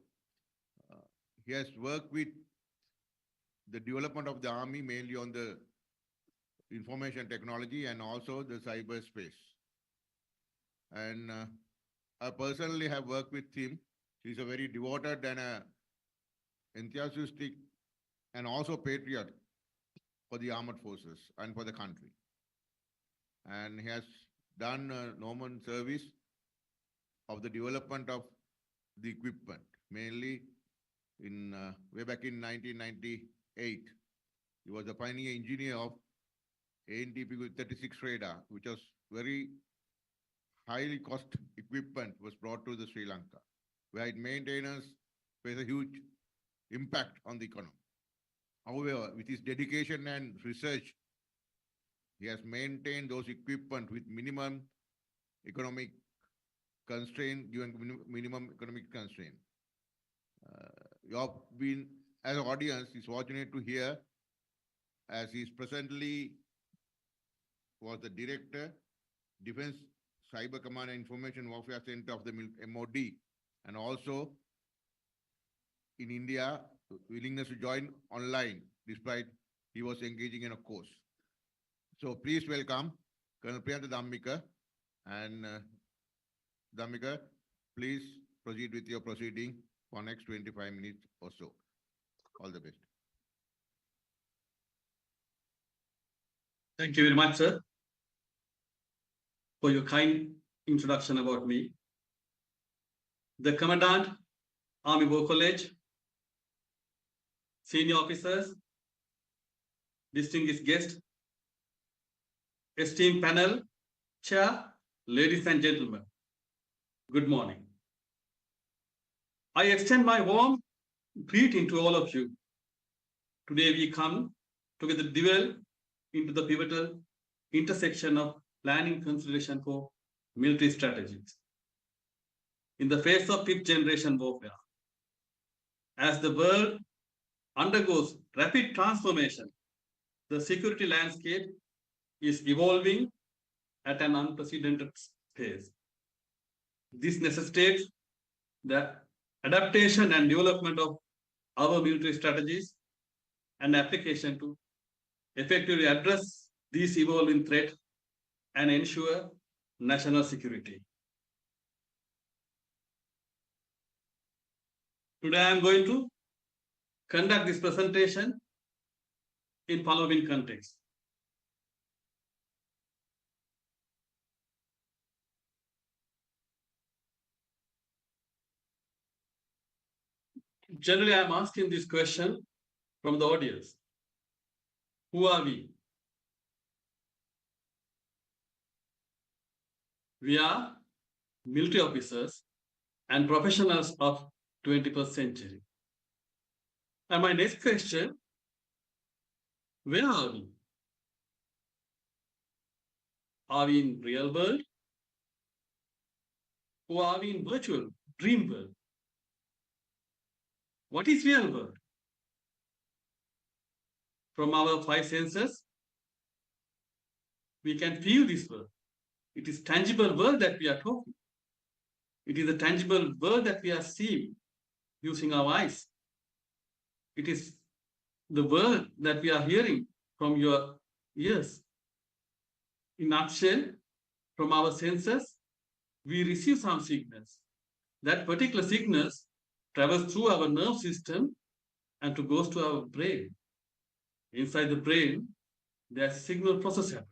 he has worked with the development of the army mainly on the information technology and also the cyberspace. And I personally have worked with him. He's a very devoted and enthusiastic and also patriot for the armed forces and for the country. And he has done Norman service of the development of the equipment, mainly in way back in 1998. He was the pioneer engineer of ANTP 36 radar, which was very highly cost equipment was brought to the Sri Lanka, where its maintenance plays a huge impact on the economy. However, with his dedication and research, he has maintained those equipment with minimum economic constraint, given minimum economic constraint. You have been, as an audience, is fortunate to hear, as he is presently was the director, Defense Cyber Command and Information Warfare Center of the MOD, and also in India, willingness to join online, despite he was engaging in a course. So please welcome Colonel Priyanta Dhammika. And Dhammika, please proceed with your proceeding for next 25 minutes or so. All the best. Thank you very much, sir, for your kind introduction about me. The Commandant, Army War College, senior officers, distinguished guests, esteemed panel, chair, ladies and gentlemen, good morning. I extend my warm greeting to all of you. Today we come together to delve into the pivotal intersection of planning consideration for military strategies. In the face of fifth generation warfare, as the world undergoes rapid transformation, the security landscape is evolving at an unprecedented pace. This necessitates the adaptation and development of our military strategies and application to effectively address these evolving threats and ensure national security. Today I am going to conduct this presentation in following context. Generally, I am asking this question from the audience. Who are we? We are military officers and professionals of 21st century. And my next question, where are we? Are we in real world? Or are we in virtual, dream world? What is real world? From our five senses, we can feel this world. It is tangible world that we are talking. It is a tangible world that we are seeing using our eyes. It is the word that we are hearing from your ears. In a nutshell, from our senses, we receive some signals. That particular signals travels through our nerve system and goes to our brain. Inside the brain, there's a signal process happening.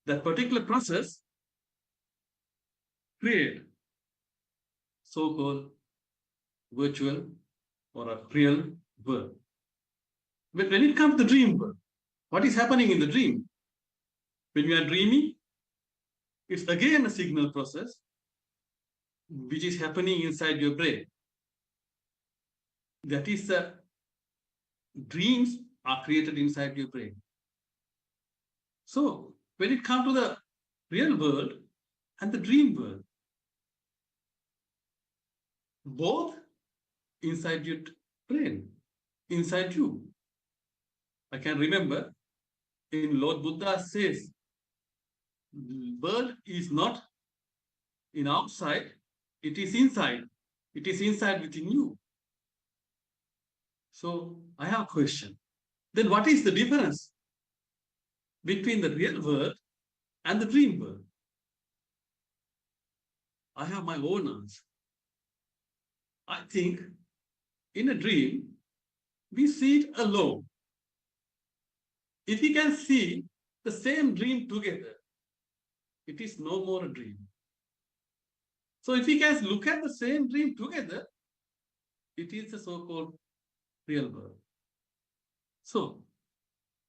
That particular process creates so-called virtual or a real world. But when it comes to the dream world, what is happening in the dream? When we are dreaming, It's again a signal process which is happening inside your brain. That is, dreams are created inside your brain. So when it comes to the real world and the dream world, both inside your brain, inside you. I can remember in Lord Buddha says, the world is not in outside, it is inside. It is inside within you. So I have a question. Then what is the difference between the real world and the dream world? I have my own answer. I think in a dream, we see it alone. If we can see the same dream together, it is no more a dream. So if we can look at the same dream together, it is the so-called real world. So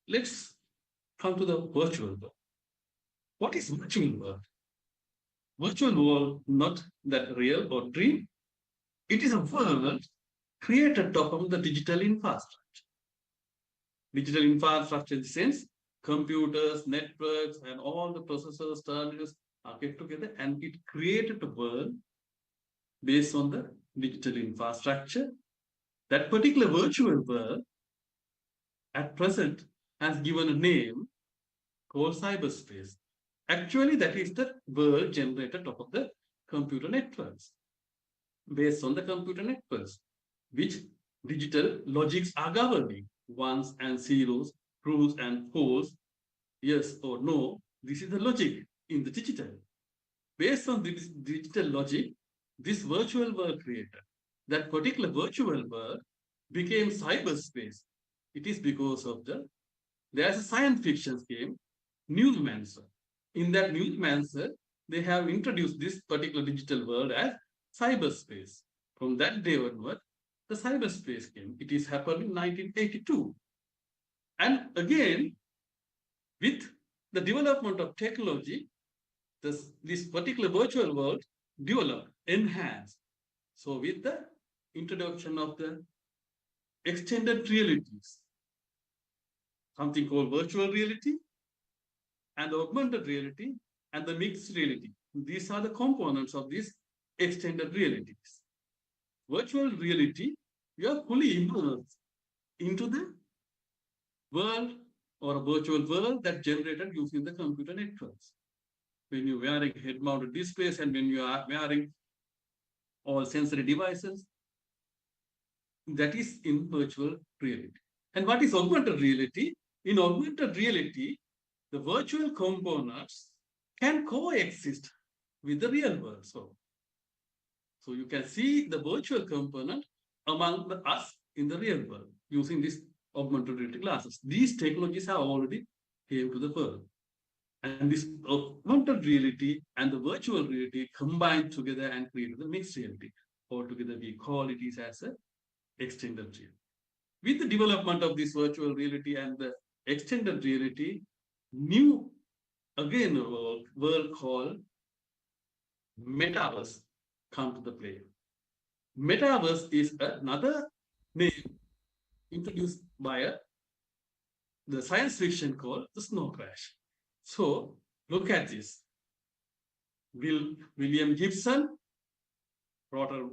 let's come to the virtual world. What is virtual world? Virtual world, not that real or dream. It is a world created from the digital infrastructure. Digital infrastructure in the sense, computers, networks, and all the processors, terminals are kept together, and it created a world based on the digital infrastructure. That particular virtual world at present has given a name called cyberspace. Actually, that is the world generated out of the computer networks, based on the computer networks, which digital logics are governing, ones and zeros, trues and false, yes or no. This is the logic in the digital. Based on this digital logic, this virtual world created. That particular virtual world became cyberspace. It is because of there's a science fiction game, Neuromancer. In that Neuromancer, they have introduced this particular digital world as cyberspace. From that day onward, the cyberspace came. It is happened in 1982. And again, with the development of technology, this particular virtual world developed, enhanced. So with the introduction of the extended realities, something called virtual reality and augmented reality and the mixed reality. These are the components of these extended realities. Virtual reality, you are fully immersed into the world or a virtual world that generated using the computer networks. When you're wearing head-mounted displays and when you are wearing all sensory devices, that is in virtual reality. And what is augmented reality? In augmented reality, the virtual components can coexist with the real world. So you can see the virtual component among us in the real world using this augmented reality glasses. These technologies have already came to the world. And this augmented reality and the virtual reality combined together and create the mixed reality. Altogether, we call it as a extended reality. With the development of this virtual reality and the extended reality, new again a world called metaverse come to the play. Metaverse is another name introduced by the science fiction called the snow crash. So look at this. William Gibson wrote a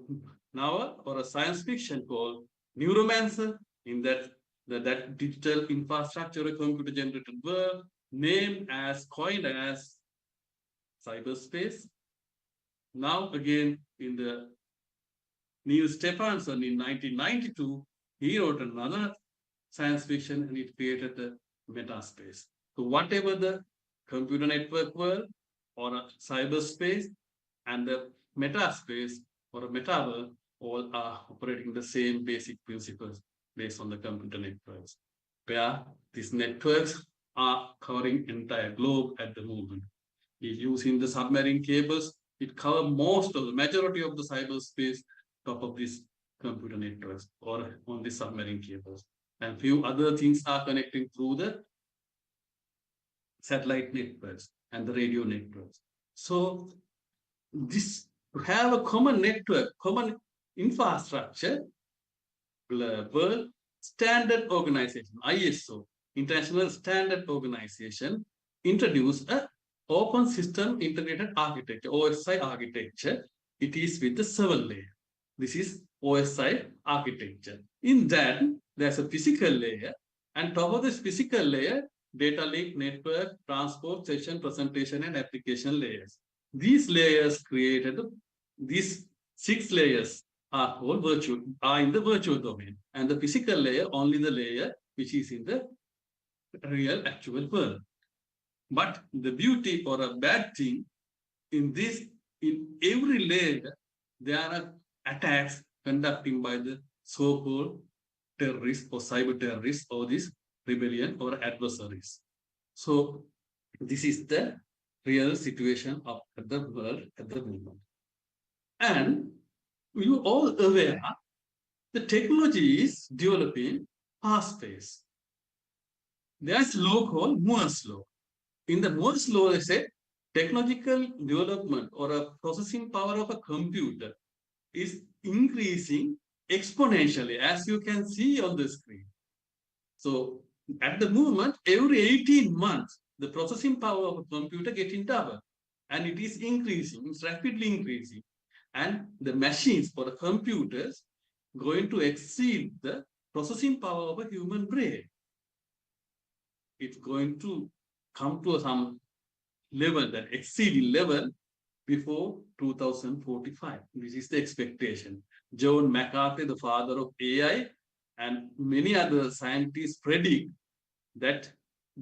novel or a science fiction called Neuromancer. In that digital infrastructure, a computer generated world, coined as cyberspace. Now again in the Neil Stephenson in 1992, he wrote another science fiction and it created the metaspace. So whatever the computer network world or a cyberspace and the metaspace or a metaverse all are operating the same basic principles based on the computer networks, where these networks are covering entire globe at the moment. If using the submarine cables, it covers most of the majority of the cyberspace top of these computer networks or on the submarine cables. And few other things are connecting through the satellite networks and the radio networks. So this to have a common network, common infrastructure, World Standard Organization, ISO, International Standard Organization, introduced a Open System Integrated Architecture, OSI architecture. It is with the 7 layer. This is OSI architecture. In that, there's a physical layer, and top of this physical layer, data link, network, transport, session, presentation, and application layers. These layers created, these 6 layers are all virtual, are in the virtual domain, and the physical layer only the layer which is in the real actual world. But the beauty or a bad thing in this, in every layer, there are attacks conducting by the so-called terrorists or cyber terrorists or this rebellion or adversaries. So this is the real situation of the world at the moment. And you all aware the technology is developing fast pace. There's a law called Moore's law. In the Moore's law, they say technological development or a processing power of a computer is increasing exponentially, as you can see on the screen. So at the moment, every 18 months, the processing power of a computer getting double, and it is increasing, it's rapidly increasing. And the machines or the computers going to exceed the processing power of a human brain. It's going to come to some level, that exceeding level, before 2045. This is the expectation. John McCarthy, the father of AI, and many other scientists predict that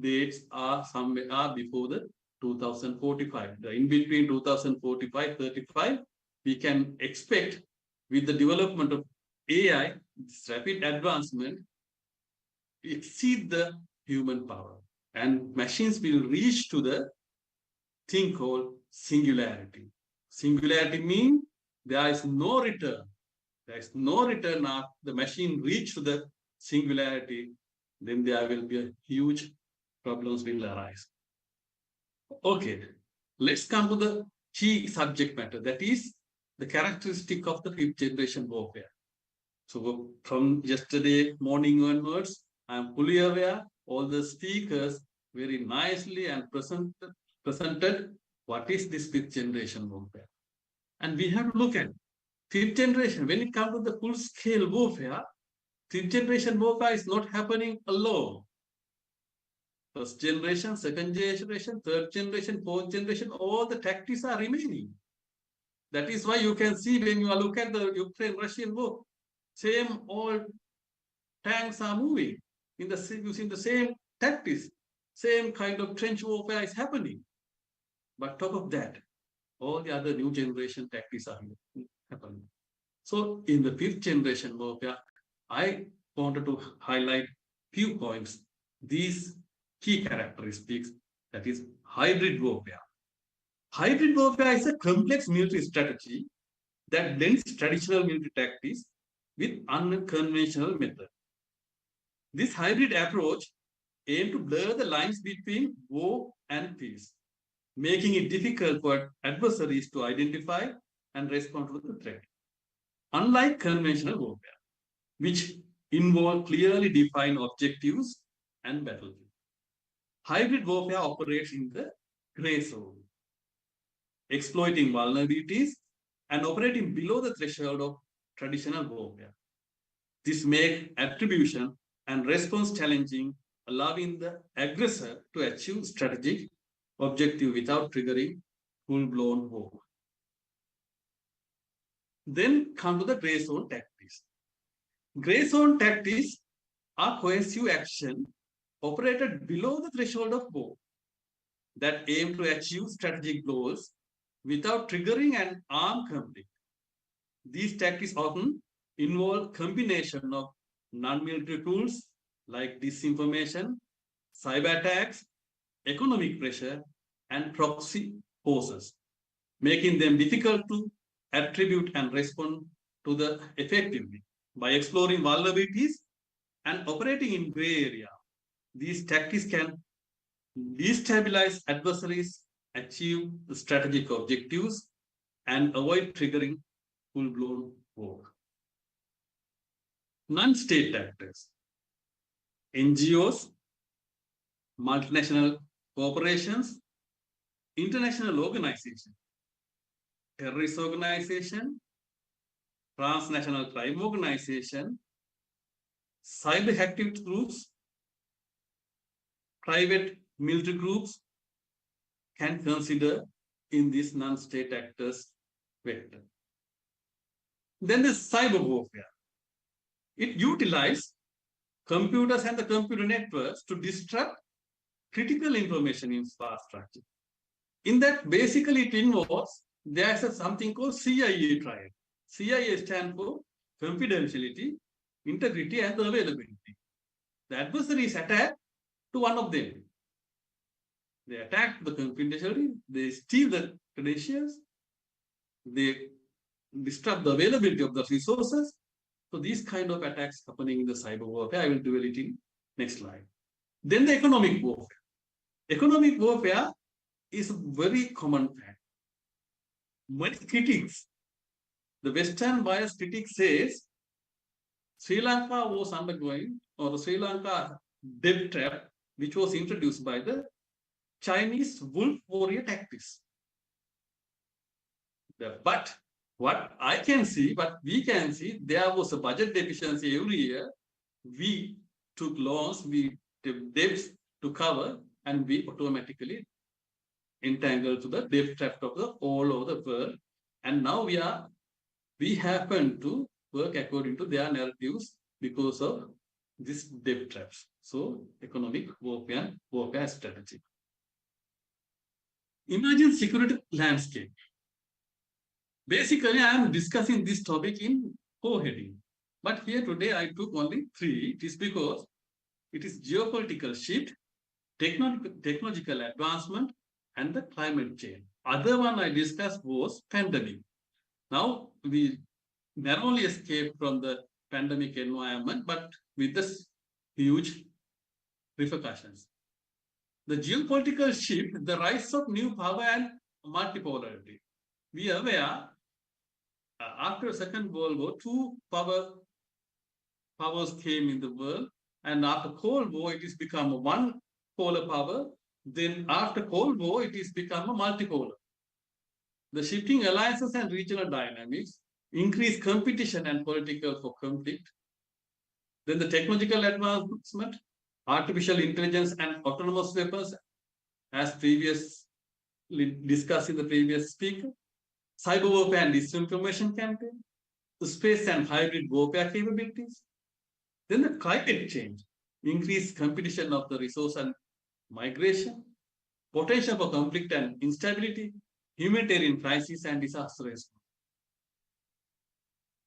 dates are somewhere before the 2045. In between 2045-35, we can expect, with the development of AI, this rapid advancement, exceed the human power, and machines will reach to the thing called singularity. Singularity means there is no return. There is no return after the machine reach to the singularity, then there will be a huge problems will arise. Okay, let's come to the key subject matter, that is the characteristic of the 5th generation warfare. So from yesterday morning onwards, I am fully aware all the speakers very nicely and presented what is this 5th generation warfare. And we have to look at 5th generation. When it comes to the full scale warfare, 5th generation warfare is not happening alone. First generation, second generation, third generation, fourth generation, all the tactics are remaining. That is why you can see when you look at the Ukraine-Russian war, same old tanks are moving in the using the same tactics, same kind of trench warfare is happening. But top of that, all the other new generation tactics are happening. So in the 5th generation warfare, I wanted to highlight few points. These key characteristics, that is hybrid warfare. Hybrid warfare is a complex military strategy that blends traditional military tactics with unconventional methods. This hybrid approach aims to blur the lines between war and peace, making it difficult for adversaries to identify and respond to the threat. Unlike conventional warfare, which involve clearly defined objectives and battlefield, hybrid warfare operates in the gray zone, exploiting vulnerabilities and operating below the threshold of traditional warfare. This makes attribution and response challenging, allowing the aggressor to achieve strategic objective without triggering full-blown war. Then come to the gray zone tactics. Gray zone tactics are coercive action operated below the threshold of war that aim to achieve strategic goals without triggering an armed conflict. These tactics often involve combination of non-military tools like disinformation, cyber attacks, economic pressure, and proxy forces, making them difficult to attribute and respond to the effectively. By exploring vulnerabilities and operating in gray area, these tactics can destabilize adversaries achieve the strategic objectives, and avoid triggering full-blown war. Non-state actors, NGOs, multinational corporations, international organizations, terrorist organization, transnational crime organization, cyber activity groups, private military groups can consider in this non-state actors vector. Then the cyber warfare. It utilizes computers and the computer networks to disrupt critical information infrastructure. In that, basically, it involves there's something called CIA triad. CIA stands for confidentiality, integrity, and availability. The adversary is attacked to one of them. They attack the confidentiality, they steal the credentials, they disrupt the availability of the resources. So these kind of attacks happening in the cyber warfare, I will dwell it in next slide. Then the economic warfare. Economic warfare is a very common fact. Many critics, the Western bias critic says Sri Lanka was undergoing, or the Sri Lanka debt trap, which was introduced by the Chinese wolf warrior tactics. But what I can see, what we can see, there was a budget deficiency every year. We took loans, we took debts to cover, and we automatically entangled to the debt trap of the all over the world. And now we happen to work according to their narratives because of this debt traps. So economic warfare strategy. Emerging security landscape. Basically, I am discussing this topic in co-heading. But here today I took only 3. It is because it is geopolitical shift, technological advancement, and the climate change. Other one I discussed was pandemic. Now we narrowly escaped from the pandemic environment, but with this huge repercussions. The geopolitical shift, the rise of new power and multipolarity. We are aware after Second World War, 2 powers came in the world, and after Cold War, it has become a one polar power. Then after Cold War, it has become a multipolar. The shifting alliances and regional dynamics, increased competition and political for conflict. Then the technological advancement, artificial intelligence and autonomous weapons, as previously discussed in the previous speaker. Cyber warfare and disinformation campaign, the space and hybrid warfare capabilities, then the climate change, increased competition of the resource and migration, potential for conflict and instability, humanitarian crisis and disaster response.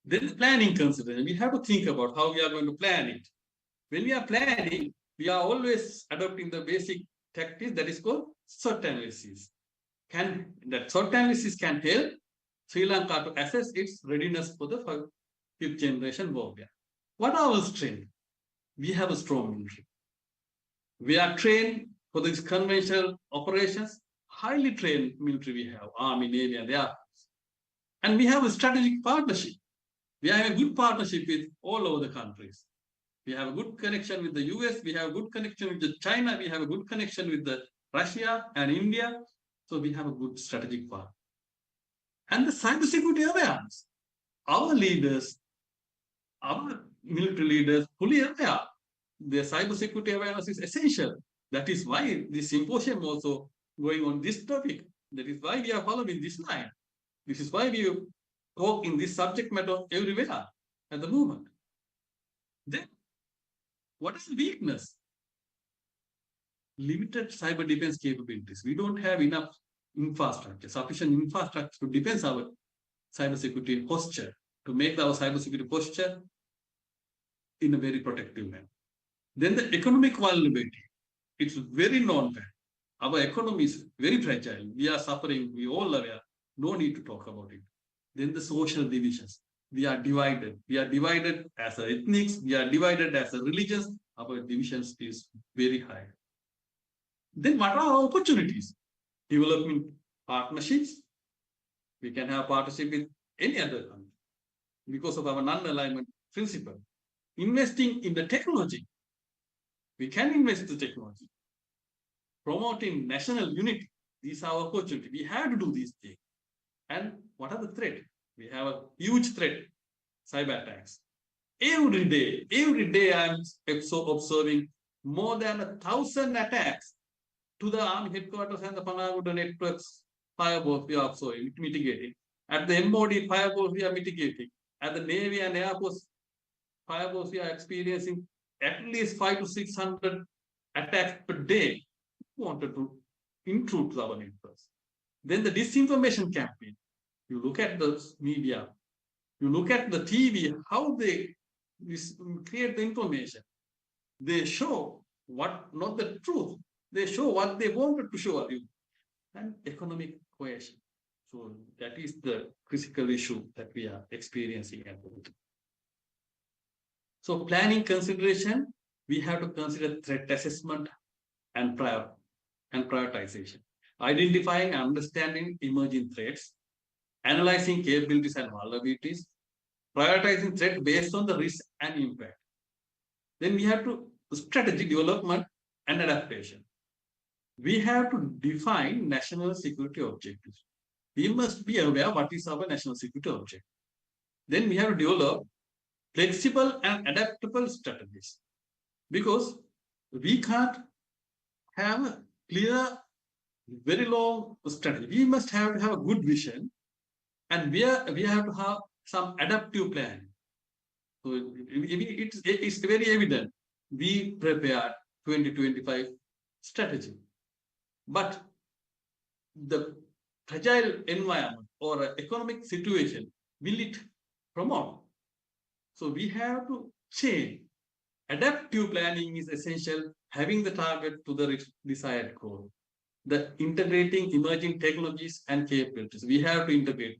Then the planning consideration. We have to think about how we are going to plan it. When we are planning, we are always adopting the basic tactics that is called SWOT analysis. That SWOT analysis can help Sri Lanka to assess its readiness for the 5th generation warfare. What are our strengths? We have a strong military. We are trained for these conventional operations, highly trained military we have, Army, Navy, and the Air Force. And we have a strategic partnership. We have a good partnership with all over the countries. We have a good connection with the US, we have a good connection with China, we have a good connection with Russia and India. So we have a good strategic part. And the cybersecurity awareness. Our leaders, our military leaders fully aware. Their cybersecurity awareness is essential. That is why this symposium also going on this topic. That is why we are following this line. This is why we talk in this subject matter everywhere at the moment. Then, what is the weakness? Limited cyber defense capabilities. We don't have enough infrastructure, sufficient infrastructure to defend our cybersecurity posture, to make our cybersecurity posture in a very protective manner. Then the economic vulnerability. It's very non-fact. Our economy is very fragile. We are suffering. We all are aware. No need to talk about it. Then the social divisions. We are divided. We are divided as a ethnics. We are divided as a religions. Our divisions is very high. Then what are our opportunities? development partnerships. We can have partnership with any other country because of our non-alignment principle. Investing in the technology. We can invest in the technology. Promoting national unity. These are our opportunity. We have to do these things. And what are the threats? We have a huge threat, cyber attacks. Every day I'm observing more than 1,000 attacks to the army headquarters and the Panaguda networks firewalls we are also mitigating. At the embodied firewalls we are mitigating. At the Navy and Air Force firewalls we are experiencing at least 500 to 600 attacks per day. We wanted to intrude to our networks. Then the disinformation campaign. You look at the media, you look at the TV, how they create the information. They show what, not the truth. They show what they wanted to show you. And economic coercion. So that is the critical issue that we are experiencing at the moment. So planning consideration, we have to consider threat assessment and prioritization. Identifying and understanding emerging threats, analyzing capabilities and vulnerabilities, prioritizing threat based on the risk and impact. Then we have to strategy development and adaptation. We have to define national security objectives. We must be aware what is our national security objective. Then we have to develop flexible and adaptable strategies, because we can't have a clear, very long strategy. We must have to have a good vision, and we have to have some adaptive plan. So it's very evident. We prepared 2025 strategy, but the fragile environment or economic situation, will it promote? So we have to change. Adaptive planning is essential, having the target to the desired goal. The integrating emerging technologies and capabilities. We have to integrate.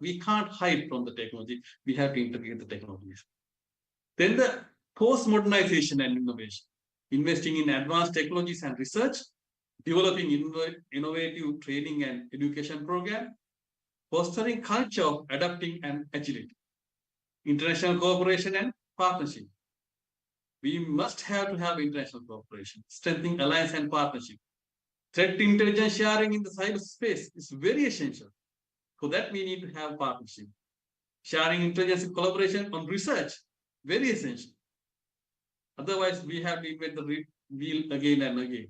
We can't hide from the technology. We have to integrate the technologies. Then the post-modernization and innovation. Investing in advanced technologies and research, developing innovative training and education program, fostering culture of adapting and agility. International cooperation and partnership. We must have to have international cooperation, strengthening alliance and partnership. Threat intelligence sharing in the cyberspace is very essential. For that, we need to have partnership. Sharing intelligence and collaboration on research, very essential. Otherwise, we have to invent the wheel again and again.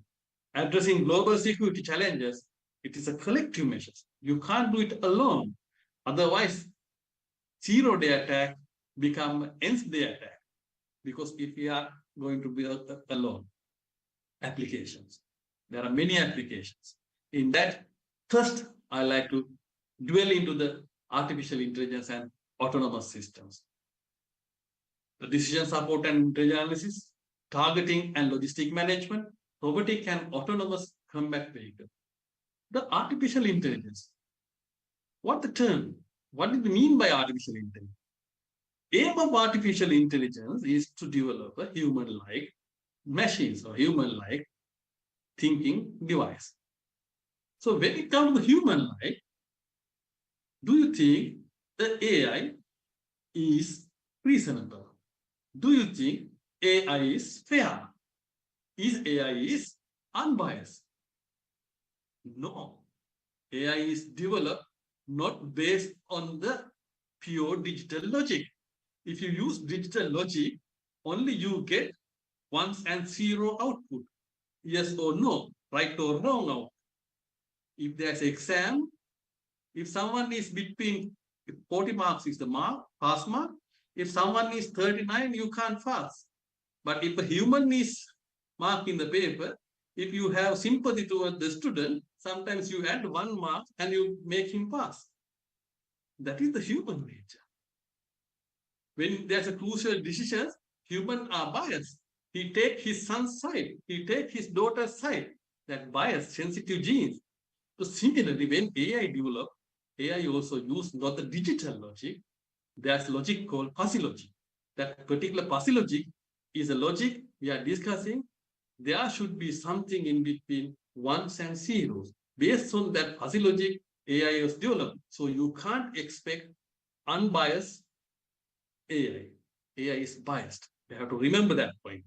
Addressing global security challenges, it is a collective measure. You can't do it alone. Otherwise, zero-day attack become nth-day attack. Because if we are going to be alone, applications. There are many applications. In that, first, I like to dwell into the artificial intelligence and autonomous systems. The decision support and intelligence analysis, targeting and logistic management, robotic and autonomous combat vehicle. The artificial intelligence. What the term? What do we mean by artificial intelligence? Aim of artificial intelligence is to develop a human-like machines or human-like thinking device. So when it comes to human-like, do you think the AI is reasonable? Do you think AI is fair? Is AI is unbiased? No. AI is developed not based on the pure digital logic. If you use digital logic, only you get ones and zero output. Yes or no, right or wrong output. If there's exam, if someone is between 40 marks is the mark, pass mark. If someone is 39, you can't pass. But if a human is marking the paper, if you have sympathy toward the student, sometimes you add 1 mark and you make him pass. That is the human nature. When there's a crucial decision, humans are biased. He take his son's side. He take his daughter's side. That bias, sensitive genes. So similarly, when AI developed, AI also used not the digital logic. There's logic called fuzzy logic. That particular fuzzy logic is a logic we are discussing. There should be something in between ones and zeros. based on that fuzzy logic, AI was developed. So you can't expect unbiased AI. AI is biased. You have to remember that point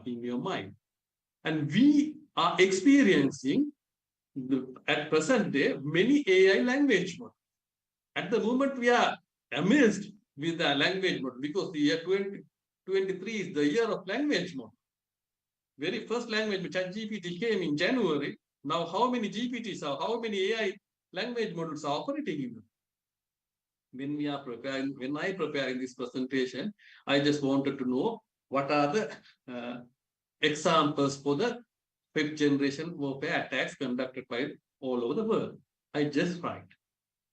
in your mind. And we are experiencing, at present day, many AI language models. At the moment, we are amazed with the language model because the year 2023 is the year of language model. Very first language, ChatGPT came in January. Now, how many GPTs are, how many AI language models are operating in them? When we are preparing, when I preparing this presentation, I just wanted to know what are the examples for the fifth generation warfare attacks conducted by all over the world. I just write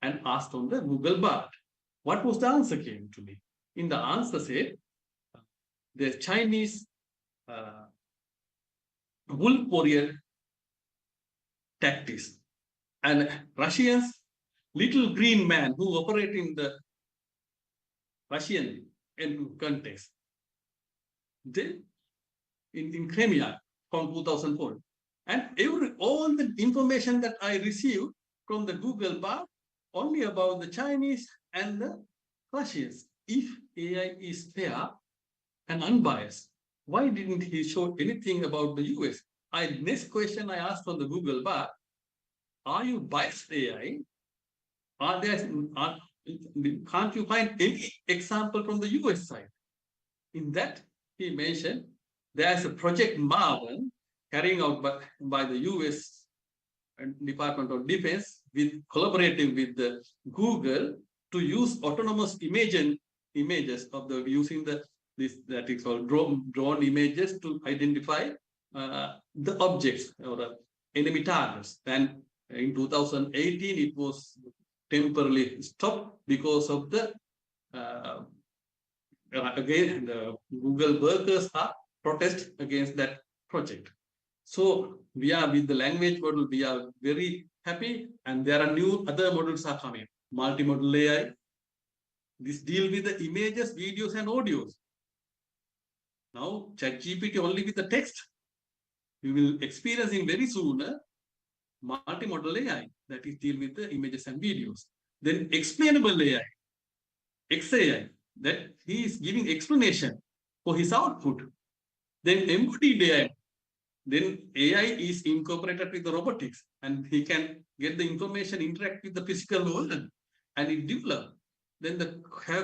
and asked on the Google Bard. What was the answer came to me? In the answer said, the Chinese wolf warrior tactics and Russians little green man who operate in the Russian context. They in Crimea from 2004. And all the information that I received from the Google Bard only about the Chinese and the Russians. If AI is fair and unbiased, why didn't he show anything about the US? Next question I asked on the Google Bard, are you biased AI? Can't you find any example from the US side? In that, he mentioned there's a project Marvin carrying out by the US Department of Defense with collaborating with the Google to use autonomous images of the using that is called drone images to identify the objects or enemy targets. And in 2018, it was temporarily stopped because of the again the Google workers are protest against that project. So we are with the language model, we are very happy, and there are new other models are coming. Multimodal AI. This deal with the images, videos, and audios. Now ChatGPT only with the text. We will experiencing very soon multimodal AI that is deal with the images and videos. Then explainable AI, XAI, that he is giving explanation for his output. Then embodied AI, then AI is incorporated with the robotics and he can get the information, interact with the physical world and it develop. Then the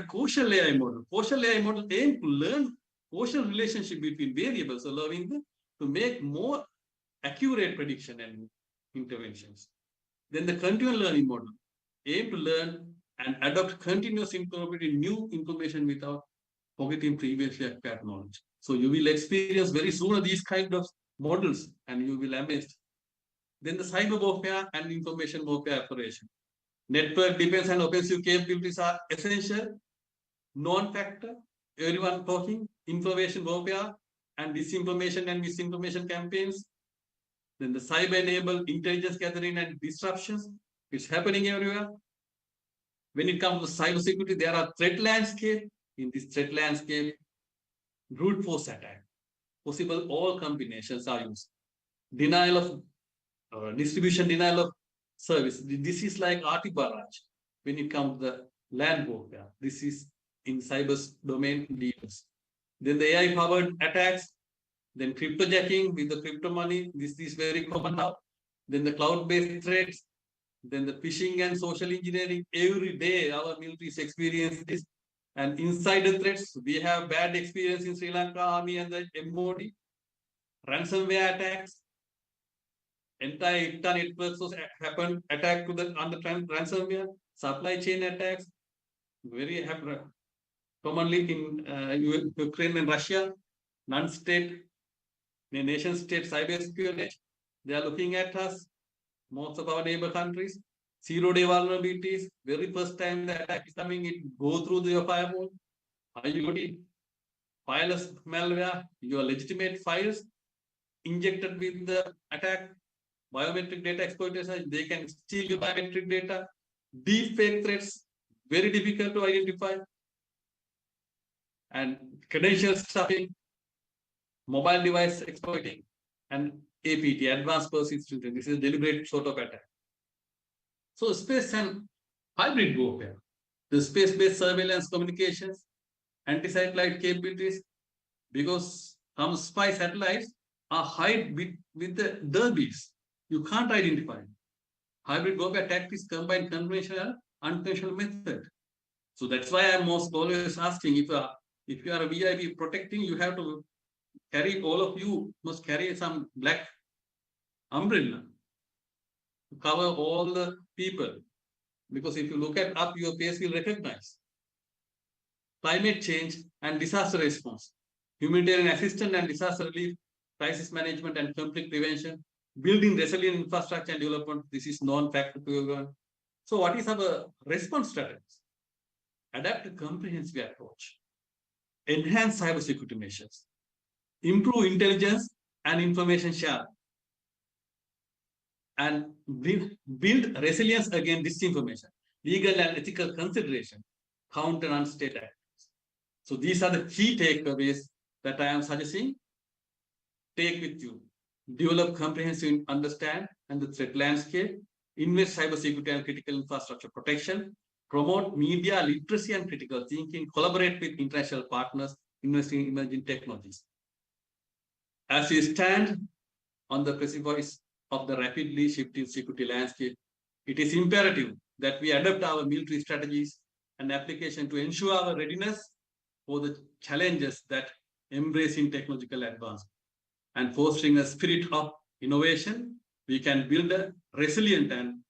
causal AI model. Causal AI model aim to learn causal relationship between variables, allowing them to make more accurate prediction and interventions. Then the continual learning model aim to learn and adopt continuous incorporating new information without forgetting previously acquired knowledge. So you will experience very soon these kind of models and you will be amazed. Then the cyber warfare and information warfare operation. Network defense and offensive capabilities are essential. Non-factor, everyone talking, information warfare and disinformation and misinformation campaigns. Then the cyber-enabled intelligence gathering and disruptions. It's happening everywhere. When it comes to cybersecurity, there are threat landscape. In this threat landscape, brute force attack. Possible all combinations are used. Denial of distribution, denial of service. This is like RT barrage. When it comes to the land warfare, this is in cyber domain deals. Then the AI-powered attacks. Then cryptojacking with the crypto money. This is very common now. Then the cloud-based threats. Then the phishing and social engineering. Every day our military is experiencing this. And insider threats, we have bad experience in Sri Lanka Army and the MOD. Ransomware attacks. Entire ICTA networks happened, attack to the under ransomware. Supply chain attacks, very commonly in Ukraine and Russia. Non-state, nation-state cyber espionage. They are looking at us. Most of our neighbor countries. Zero-day vulnerabilities. Very first time the attack is coming, it go through your firewall. IoT, fileless malware, your legitimate files injected with the attack. Biometric data exploitation, they can steal your biometric data. Deep fake threats, very difficult to identify. And credential stuffing, mobile device exploiting, and APT, advanced persistent. This is a deliberate sort of attack. So space and hybrid warfare, the space-based surveillance communications, anti-satellite capabilities, because some spy satellites are hide with the derbies. You can't identify. Hybrid warfare tactics combine conventional and unconventional method. So that's why I'm most always asking if you are a VIP protecting, you have to carry, all of you must carry some black umbrella to cover all the people. Because if you look at up, your face will recognize. Climate change and disaster response, humanitarian assistance and disaster relief, crisis management and conflict prevention, building resilient infrastructure and development. This is non-factor to everyone. So what is our response strategies? Adapt a comprehensive approach, enhance cybersecurity measures, improve intelligence and information sharing, and build resilience against disinformation, legal and ethical consideration, counter unstate actors. So these are the key takeaways that I am suggesting. Take with you. Develop comprehensive understand and the threat landscape, invest cybersecurity and critical infrastructure protection, promote media literacy and critical thinking, collaborate with international partners, investing in emerging technologies. As we stand on the precipice of the rapidly shifting security landscape, it is imperative that we adapt our military strategies and application to ensure our readiness for the challenges that embracing technological advancement and fostering a spirit of innovation. We can build a resilient and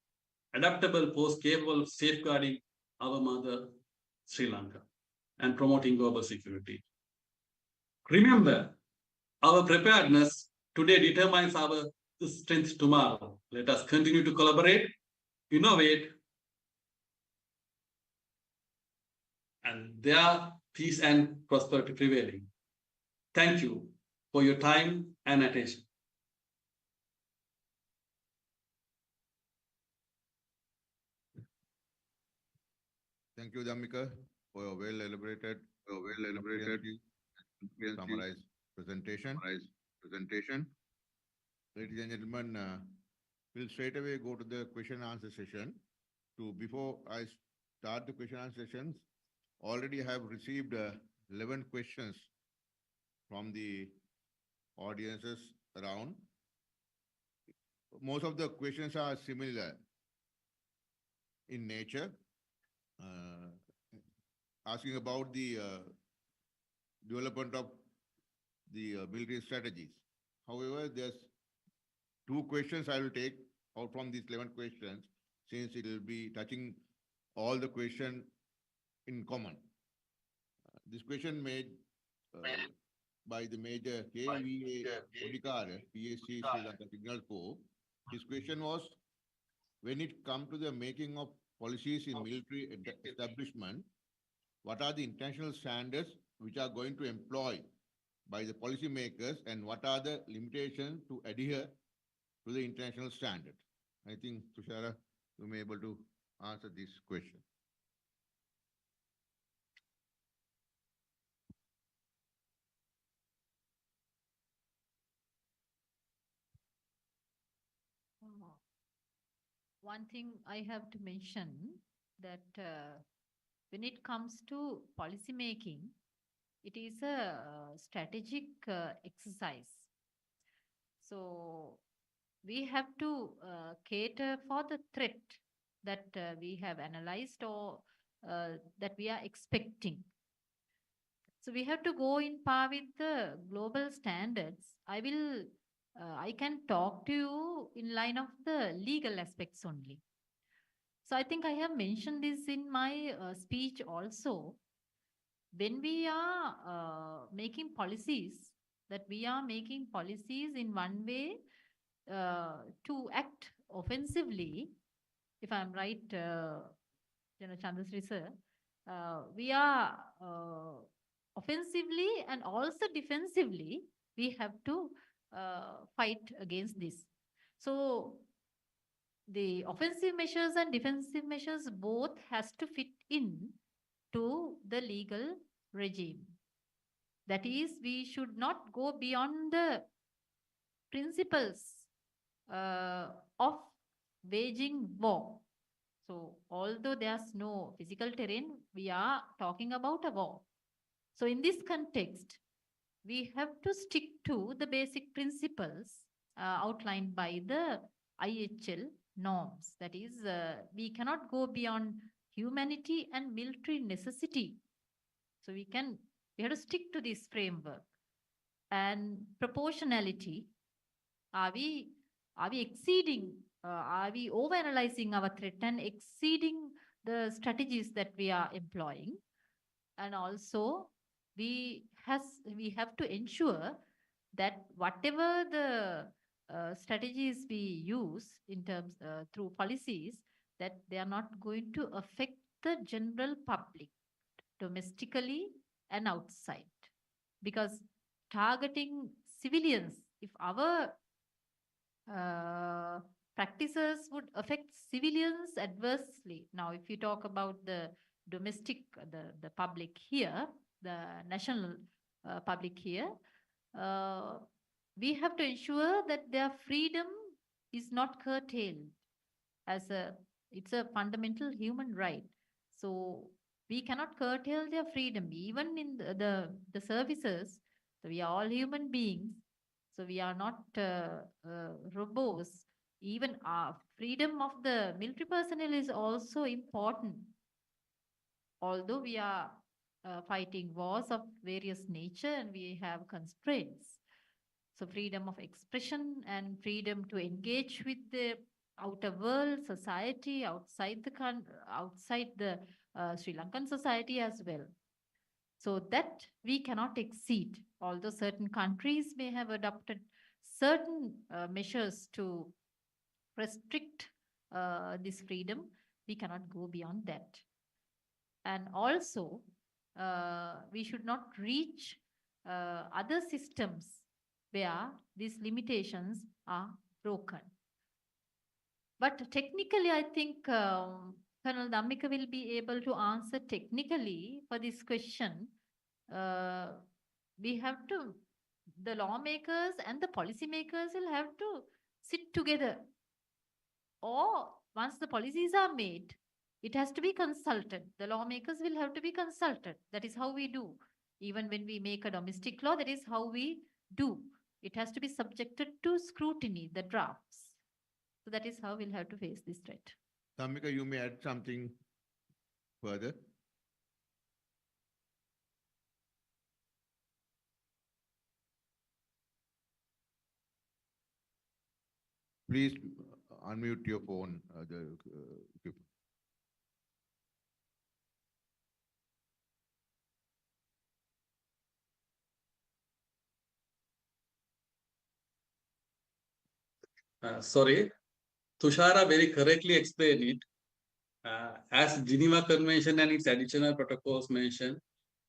adaptable force capable of safeguarding our mother, Sri Lanka, and promoting global security. Remember, our preparedness today determines our strength tomorrow. Let us continue to collaborate, innovate, and there peace and prosperity prevailing. Thank you for your time and attention. Thank you, Dhammika, for your well-elaborated, summarized presentation. Ladies and gentlemen, we'll straight away go to the question and answer session. Before I start the question and answer sessions, already have received 11 questions from the audiences around. Most of the questions are similar in nature, asking about the development of the military strategies. However, there's 2 questions I will take out from these 11 questions, since it will be touching all the questions in common. This question made by the Major KVA Odikara, PSC Sri Lanka Signal Corps. His question was, when it comes to the making of policies in military establishment, what are the international standards which are going to employ by the policymakers, and what are the limitations to adhere to the international standard? I think, Tushara, you may be able to answer this question. One thing I have to mention that when it comes to policy making, it is a strategic exercise. So we have to cater for the threat that we have analyzed or that we are expecting. So we have to go in par with the global standards. I can talk to you in line of the legal aspects only. So I think I have mentioned this in my speech also. When we are making policies, that we are making policies in one way to act offensively, if I'm right, Chandasri sir, we are offensively and also defensively, we have to fight against this. So the offensive measures and defensive measures both has to fit in to the legal regime. That is, we should not go beyond the principles of waging war. So although there's no physical terrain, we are talking about a war. So in this context, we have to stick to the basic principles outlined by the IHL norms. That is, we cannot go beyond humanity and military necessity. So we have to stick to this framework. And proportionality, are we exceeding, are we overanalyzing our threat and exceeding the strategies that we are employing? And also, we have to ensure that whatever the strategies we use in terms through policies, that they are not going to affect the general public domestically and outside. Because targeting civilians, if our practices would affect civilians adversely. Now, if you talk about the domestic, the public here, the national public here, we have to ensure that their freedom is not curtailed as it's a fundamental human right. So we cannot curtail their freedom, even in the services. So we are all human beings. So we are not robots. Even our freedom of the military personnel is also important. Although we are fighting wars of various nature and we have constraints. So freedom of expression and freedom to engage with the outer world, society, outside the Sri Lankan society as well. So that we cannot exceed, although certain countries may have adopted certain measures to restrict this freedom, we cannot go beyond that. And also, we should not reach other systems where these limitations are broken. But technically, I think Colonel Dhammika will be able to answer technically for this question. We have to, the lawmakers and the policymakers will have to sit together. Or once the policies are made, it has to be consulted. The lawmakers will have to be consulted. That is how we do. Even when we make a domestic law, that is how we do. It has to be subjected to scrutiny, the drafts. So that is how we'll have to face this threat. Dhammika, you may add something further. Please unmute your phone. Sorry, Tushara very correctly explained it. As Geneva Convention and its additional protocols mention,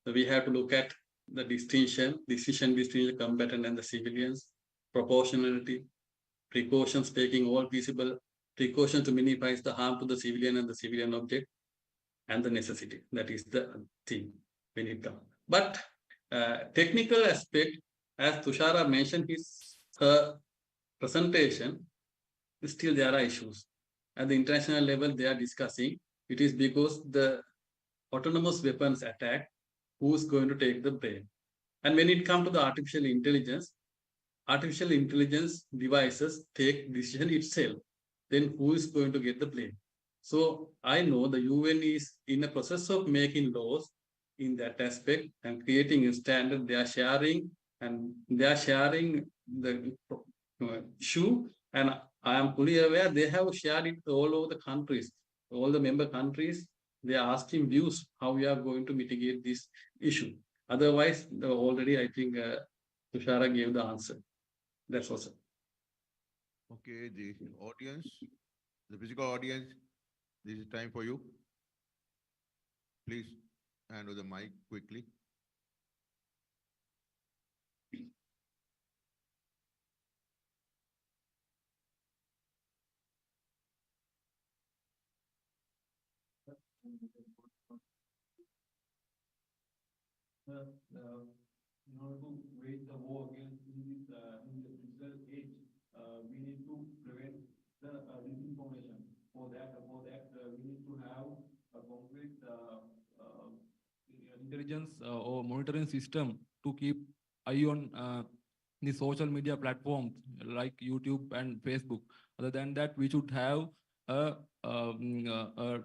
we have to look at the distinction between the combatant and the civilians, proportionality, precautions, taking all feasible precautions to minimize the harm to the civilian and the civilian object, and the necessity. That is the thing when it comes. But technical aspect, as Tushara mentioned her presentation, still there are issues. At the international level, they are discussing. It is because the autonomous weapons attack, who's going to take the blame? And when it comes to the artificial intelligence devices take decision itself. Then who is going to get the blame? So I know the UN is in a process of making laws in that aspect and creating a standard. They are sharing the issue, and I am fully aware they have shared it all over the countries, all the member countries. They are asking views how we are going to mitigate this issue. Otherwise, already I think Tushara gave the answer. That's all, sir. Okay, the audience, the physical audience, this is time for you. Please hand over the mic quickly. In order to wage the war against in the digital age, we need to prevent the disinformation. For that, we need intelligence or monitoring system to keep eye on the social media platforms like YouTube and Facebook. Other than that, we should have a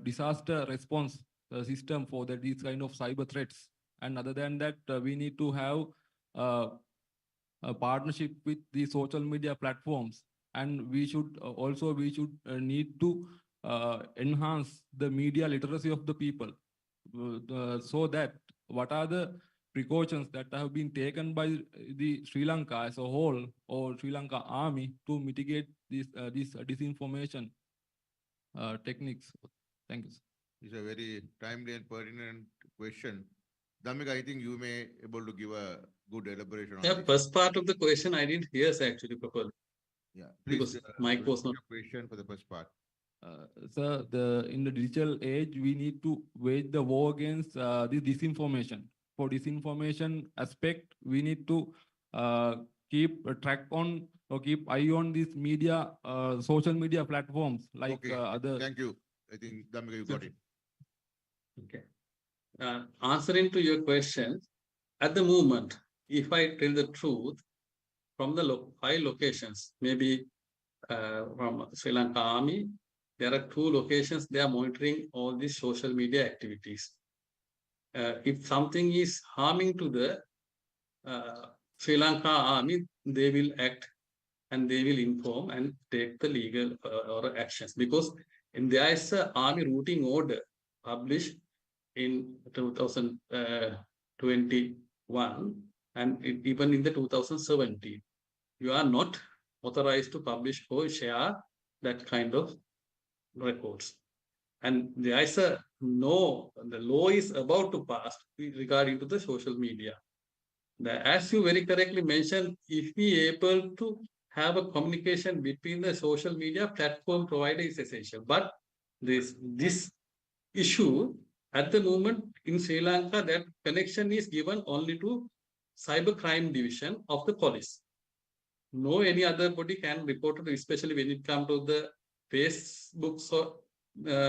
disaster response system for these kind of cyber threats. And other than that, we need to have uh, a partnership with the social media platforms, and we should need to enhance the media literacy of the people, so that what are the precautions that have been taken by the Sri Lanka as a whole or Sri Lanka army to mitigate this disinformation techniques. Thank you, sir. It's a very timely and pertinent question. Dhammika, I think you may able to give a good elaboration on The this. first part of the question I didn't hear actually properly. Yeah, because please, mic was not. question for the first part. Sir, in the digital age, we need to wage the war against the disinformation. For disinformation aspect, we need to keep a track on or keep eye on these media, social media platforms like Okay, other. thank you. I think Dhammika, you got it. Okay. Answering to your question, at the moment, if I tell the truth, from the 5 locations, maybe from Sri Lanka Army, there are 2 locations they are monitoring all these social media activities. If something is harming to the Sri Lanka Army, they will act and they will inform and take the legal or actions, because there is an army routing order published in 2021 and even in the 2017. You are not authorized to publish or share that kind of records. And there is the law is about to pass regarding to the social media. As you very correctly mentioned, if we able to have a communication between the social media platform provider is essential. But this issue at the moment in Sri Lanka, that connection is given only to cybercrime division of the police. No any other body can report it, especially when it comes to the Facebook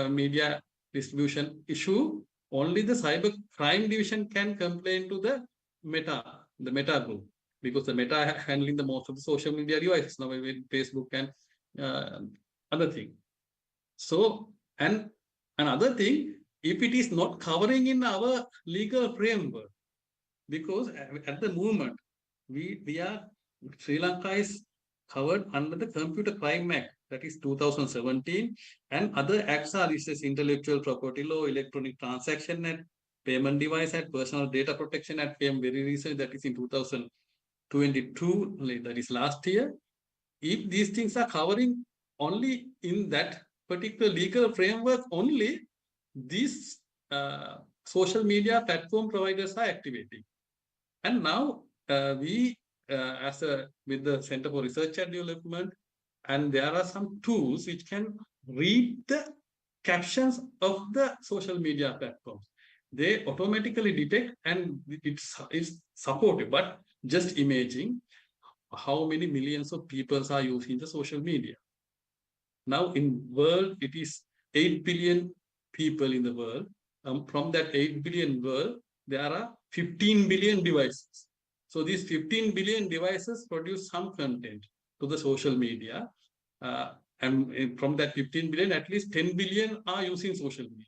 media distribution issue. Only the cyber crime division can complain to the Meta group, because the Meta handling the most of the social media devices now with Facebook and other thing. So, and another thing, if it is not covering in our legal framework, because at the moment we are Sri Lanka is covered under the Computer Crime Act, that is 2017, and other acts are listed: Intellectual Property Law, Electronic Transaction Act, Payment Device Act, Personal Data Protection Act came very recently, that is in 2022, that is last year. If these things are covering only in that particular legal framework, only these social media platform providers are activating. And now we, with the Center for Research and Development, and there are some tools which can read the captions of the social media platforms. They automatically detect, and it's supported, but just imaging how many millions of people are using the social media. Now in world, it is 8 billion people in the world. From that 8 billion world, there are 15 billion devices. So these 15 billion devices produce some content to the social media. And from that 15 billion, at least 10 billion are using social media.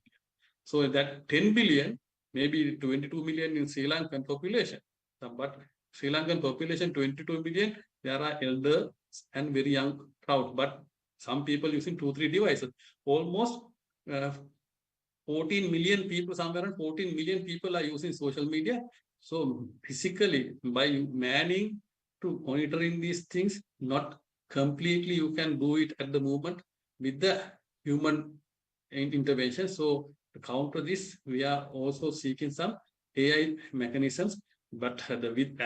So that 10 billion, maybe 22 million in Sri Lankan population. But Sri Lankan population, 22 million, there are elders and very young crowd. But some people using 2-3 devices. Almost 14 million people, somewhere around 14 million people are using social media. So physically, by manning to monitoring these things, not completely you can do it at the moment with the human intervention. So to counter this, we are also seeking some AI mechanisms. But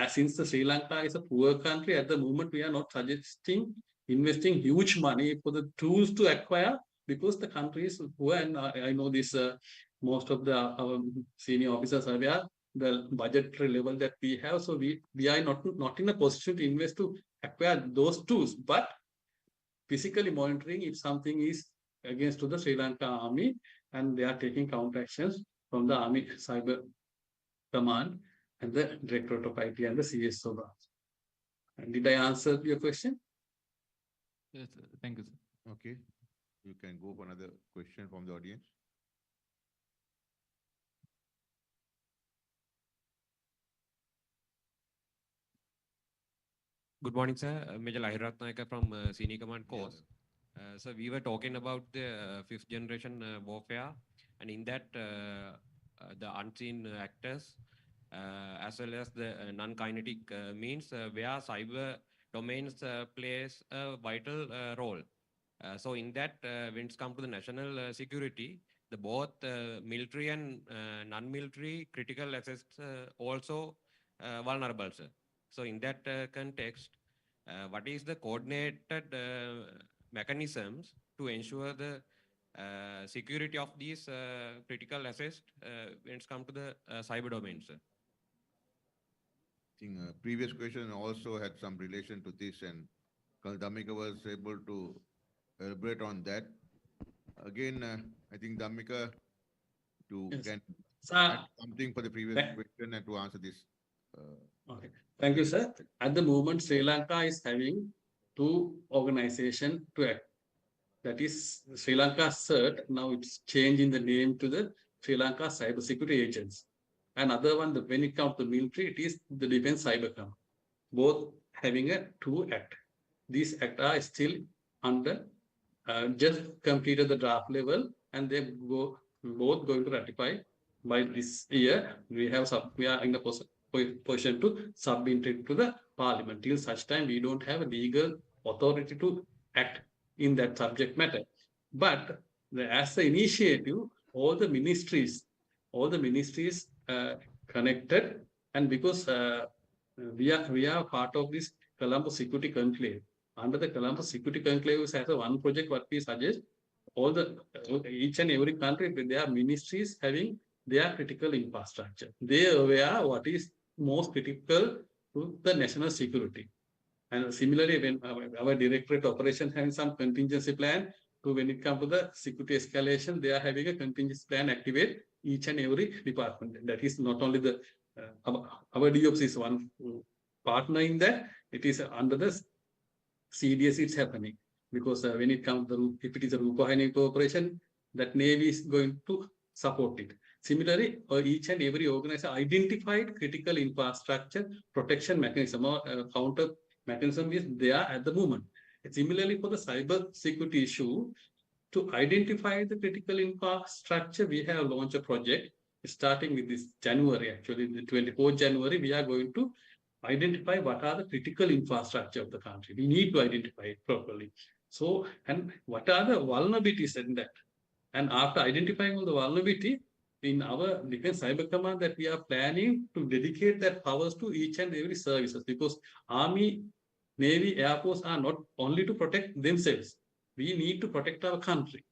since the Sri Lanka is a poor country, at the moment we are not suggesting investing huge money for the tools to acquire, because the country is poor, and I know this. Most of our senior officers are aware the budgetary level that we have. So we are not in a position to invest to acquire those tools, but physically monitoring if something is against to the Sri Lanka army, and they are taking counter actions from the army cyber Command and the Directorate of IT and the CSO branch. And did I answer your question? Yes, sir. Thank you, sir. Okay. You can go for another question from the audience. Good morning, sir. Major Lahiratnayaka from Senior Command Course. So we were talking about the fifth generation warfare, and in that the unseen actors, as well as the non-kinetic means where cyber domains plays a vital role. So in that, when it's come to the national security, the both military and non-military critical assets also vulnerable, sir. So in that context, what is the coordinated mechanisms to ensure the security of these critical assets when it's come to the cyber domain, sir? I think previous question also had some relation to this, and Damika was able to elaborate on that. Again, I think Damika can add something for the previous question and to answer this. Okay. Thank you, sir. At the moment, Sri Lanka is having two organizations to act. That is Sri Lanka CERT. Now it's changing the name to the Sri Lanka Cybersecurity Agents. Another one, when it comes to military, it is the Defense Cyber Command. Both having a two act. These acts are still under just completed the draft level, and they both going to ratify by this year. We are in the position to submit it to the parliament. Till such time, we don't have a legal authority to act in that subject matter. But as the initiative, all the ministries connected, and because we are part of this Colombo Security Conclave. Under the Colombo Security Conclave has a one project what we suggest. All the each and every country, their ministries having their critical infrastructure. They are aware what is most critical to the national security. And similarly, when our directorate operation having some contingency plan to when it comes to the security escalation, they are having a contingency plan activate each and every department. That is not only the our DOPS is one partner in that. It is under the CDS it's happening because when it comes to if it is a Rupahani cooperation, that Navy is going to support it. Similarly, each and every organization identified critical infrastructure protection mechanism or counter mechanism is there at the moment. Similarly, for the cyber security issue, to identify the critical infrastructure, we have launched a project starting with this January. Actually, the 24th January, we are going to identify what are the critical infrastructure of the country. We need to identify it properly. So, and what are the vulnerabilities in that? And after identifying all the vulnerability, in our Defense Cyber Command that we are planning to dedicate that powers to each and every services, because Army, Navy, Air Force are not only to protect themselves. We need to protect our country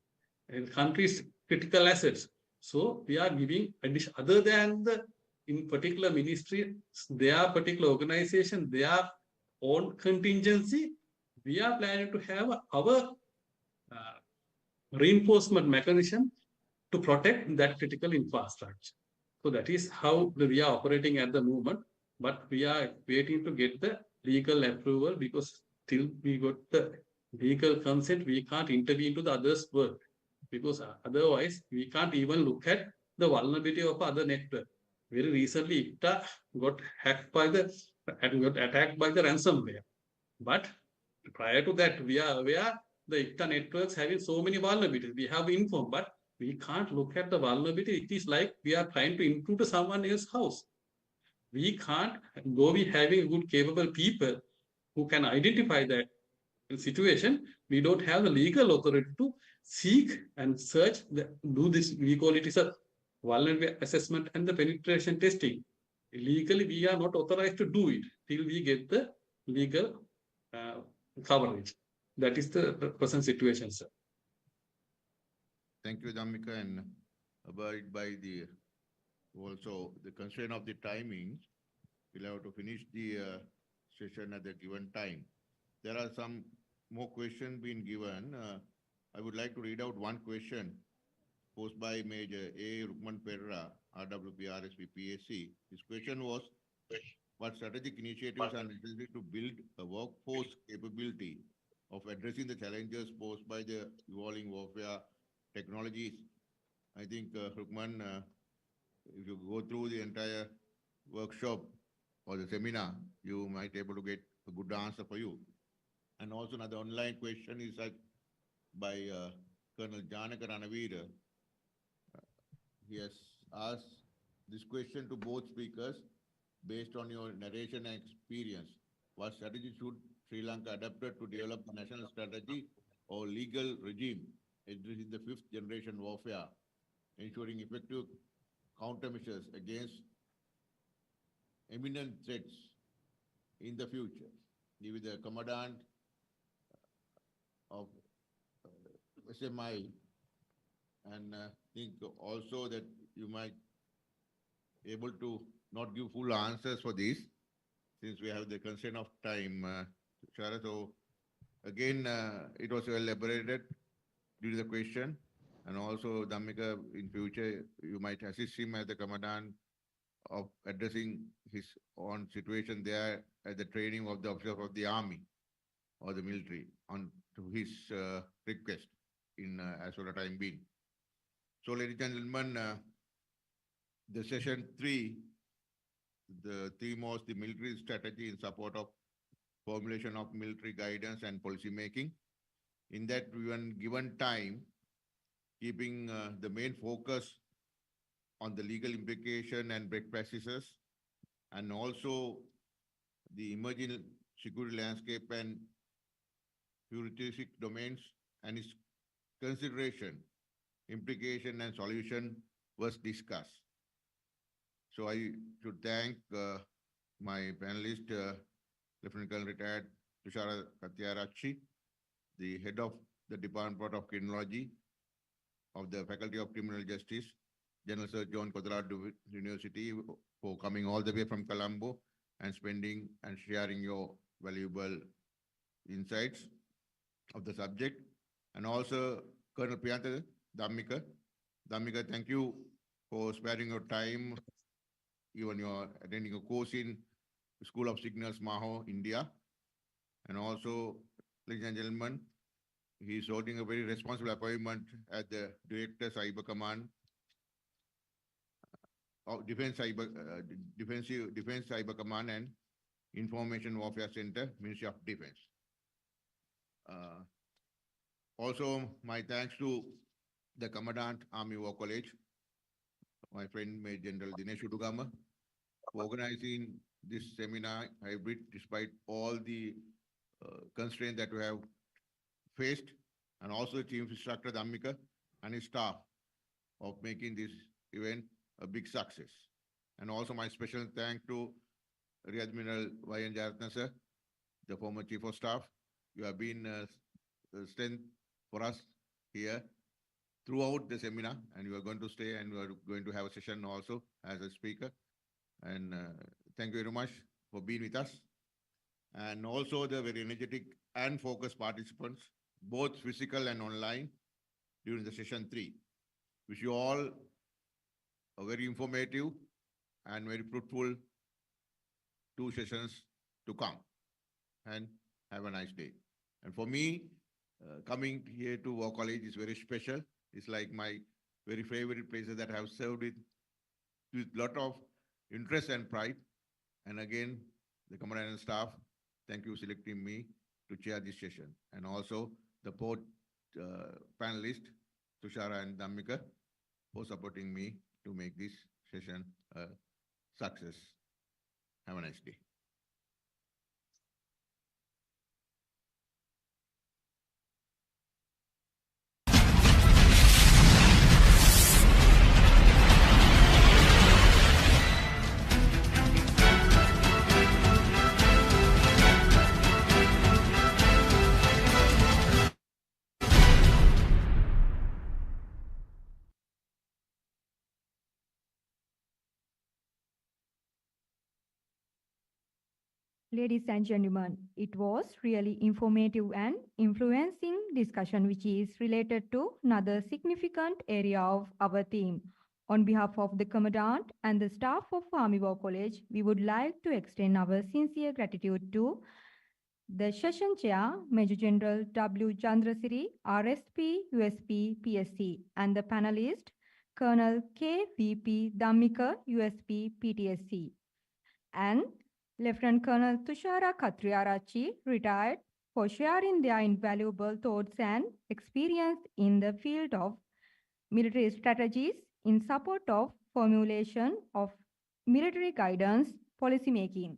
and country's critical assets. So we are giving addition, other than the in particular ministry, their particular organization, their own contingency, we are planning to have our reinforcement mechanism to protect that critical infrastructure. So that is how we are operating at the moment, but we are waiting to get the legal approval because till we got the legal consent, we can't intervene to the others' work because otherwise we can't even look at the vulnerability of other network. Very recently, ICTA got hacked by and got attacked by the ransomware. But prior to that, we are aware the ICTA networks having so many vulnerabilities. We have informed, but we can't look at the vulnerability. It is like we are trying to intrude to someone else's house. We can't go be having good capable people who can identify that situation. We don't have the legal authority to seek and search, do this. We call it as a vulnerability assessment and the penetration testing. Legally, we are not authorized to do it till we get the legal coverage. That is the present situation, sir. Thank you, Damika, and abide by the also the constraint of the timings. We'll have to finish the session at the given time. There are some more questions being given. I would like to read out one question posed by Major A. Rukman Perra, RWPRSP PSC. His question was, what strategic initiatives are necessary to build a workforce capability of addressing the challenges posed by the evolving warfare technologies? I think, Rukman, if you go through the entire workshop or the seminar, you might be able to get a good answer for you. And also another online question is by Colonel Janaka Ranavira. He has asked this question to both speakers based on your narration and experience. What strategy should Sri Lanka adopt to develop a national strategy or legal regime addressing the fifth generation warfare, ensuring effective countermeasures against imminent threats in the future? He was the commandant of SMI, and think also that you might able to not give full answers for this, since we have the constraint of time, Shara. So again, it was well elaborated due to the question, and also Dhammika, in future, you might assist him as the commandant of addressing his own situation there at the training of the officers of the army or the military on to his request in as for the time being. So, ladies and gentlemen, the session 3, the theme was the military strategy in support of formulation of military guidance and policy making. In that, when given time, keeping the main focus on the legal implication and best practices, and also the emerging security landscape and futuristic domains, and its consideration, implication, and solution was discussed. So I should thank my panelist, Lieutenant Colonel Retired Tushara Katyarachi, the head of the Department of Criminology of the Faculty of Criminal Justice, General Sir John Kodaradu University, for coming all the way from Colombo and spending and sharing your valuable insights of the subject. And also Colonel Priyantha Dhammika. Dhammika, thank you for sparing your time, even you're attending a course in School of Signals, Maho, India. And also, ladies and gentlemen, he's holding a very responsible appointment as the Director Cyber Command of Defense Cyber Command and Information Warfare Center, Ministry of Defense. Also, my thanks to the Commandant, Army War College, my friend Major General Dinesh Udugama, for organizing this seminar hybrid despite all the constraints that we have faced, and also the Chief Instructor Dhammika and his staff of making this event a big success. And also my special thank to Rear Admiral Y.N. Jaratna sir, the former Chief of Staff. You have been a strength for us here throughout the seminar, and you are going to stay, and we are going to have a session also as a speaker. And thank you very much for being with us. And also the very energetic and focused participants, both physical and online, during the session 3. Wish you all a very informative and very fruitful 2 sessions to come. And have a nice day. And for me, coming here to War College is very special. It's like my very favorite places that I have served with a lot of interest and pride. And again, the Commandant and staff, thank you for selecting me to chair this session. And also the both panelists, Tushara and Dhammika, for supporting me to make this session a success. Have a nice day. Ladies and gentlemen, it was really informative and influencing discussion which is related to another significant area of our theme. On behalf of the Commandant and the staff of Army War College, we would like to extend our sincere gratitude to the Session Chair, Major General W. Chandrasiri, RSP, USP, PSC, and the panelist, Colonel K.V.P. Dhammika, USP, PTSC, and Lieutenant Colonel Tushara Katriarachi, retired, for sharing their invaluable thoughts and experience in the field of military strategies in support of formulation of military guidance policymaking.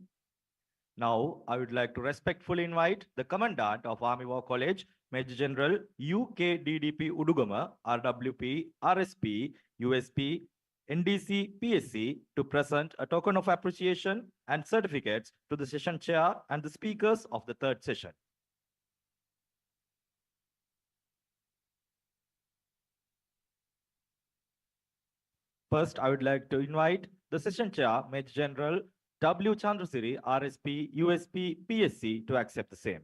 Now, I would like to respectfully invite the Commandant of Army War College, Major General UKDDP Udugama, RWP, RSP, USP, NDC, PSC, to present a token of appreciation and certificates to the session chair and the speakers of the third session. First, I would like to invite the session chair, Major General W. Chandrasiri, RSP, USP, PSC, to accept the same.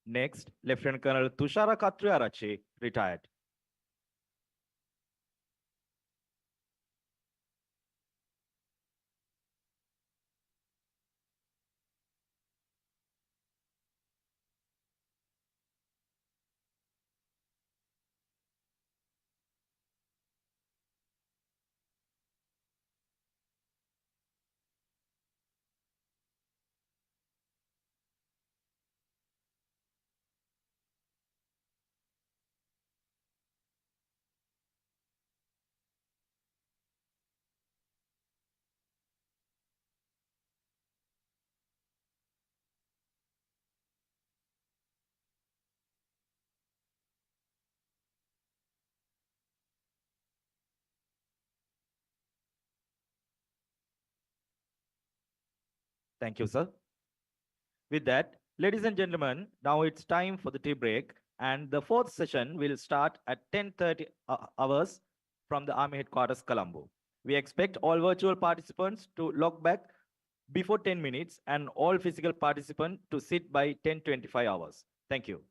Next, Lieutenant Colonel Tushara Katriarachi, retired. Thank you, sir. With that, ladies and gentlemen, now it's time for the tea break, and the fourth session will start at 10:30 hours from the Army Headquarters, Colombo. We expect all virtual participants to log back before 10 minutes and all physical participants to sit by 10:25 hours. Thank you.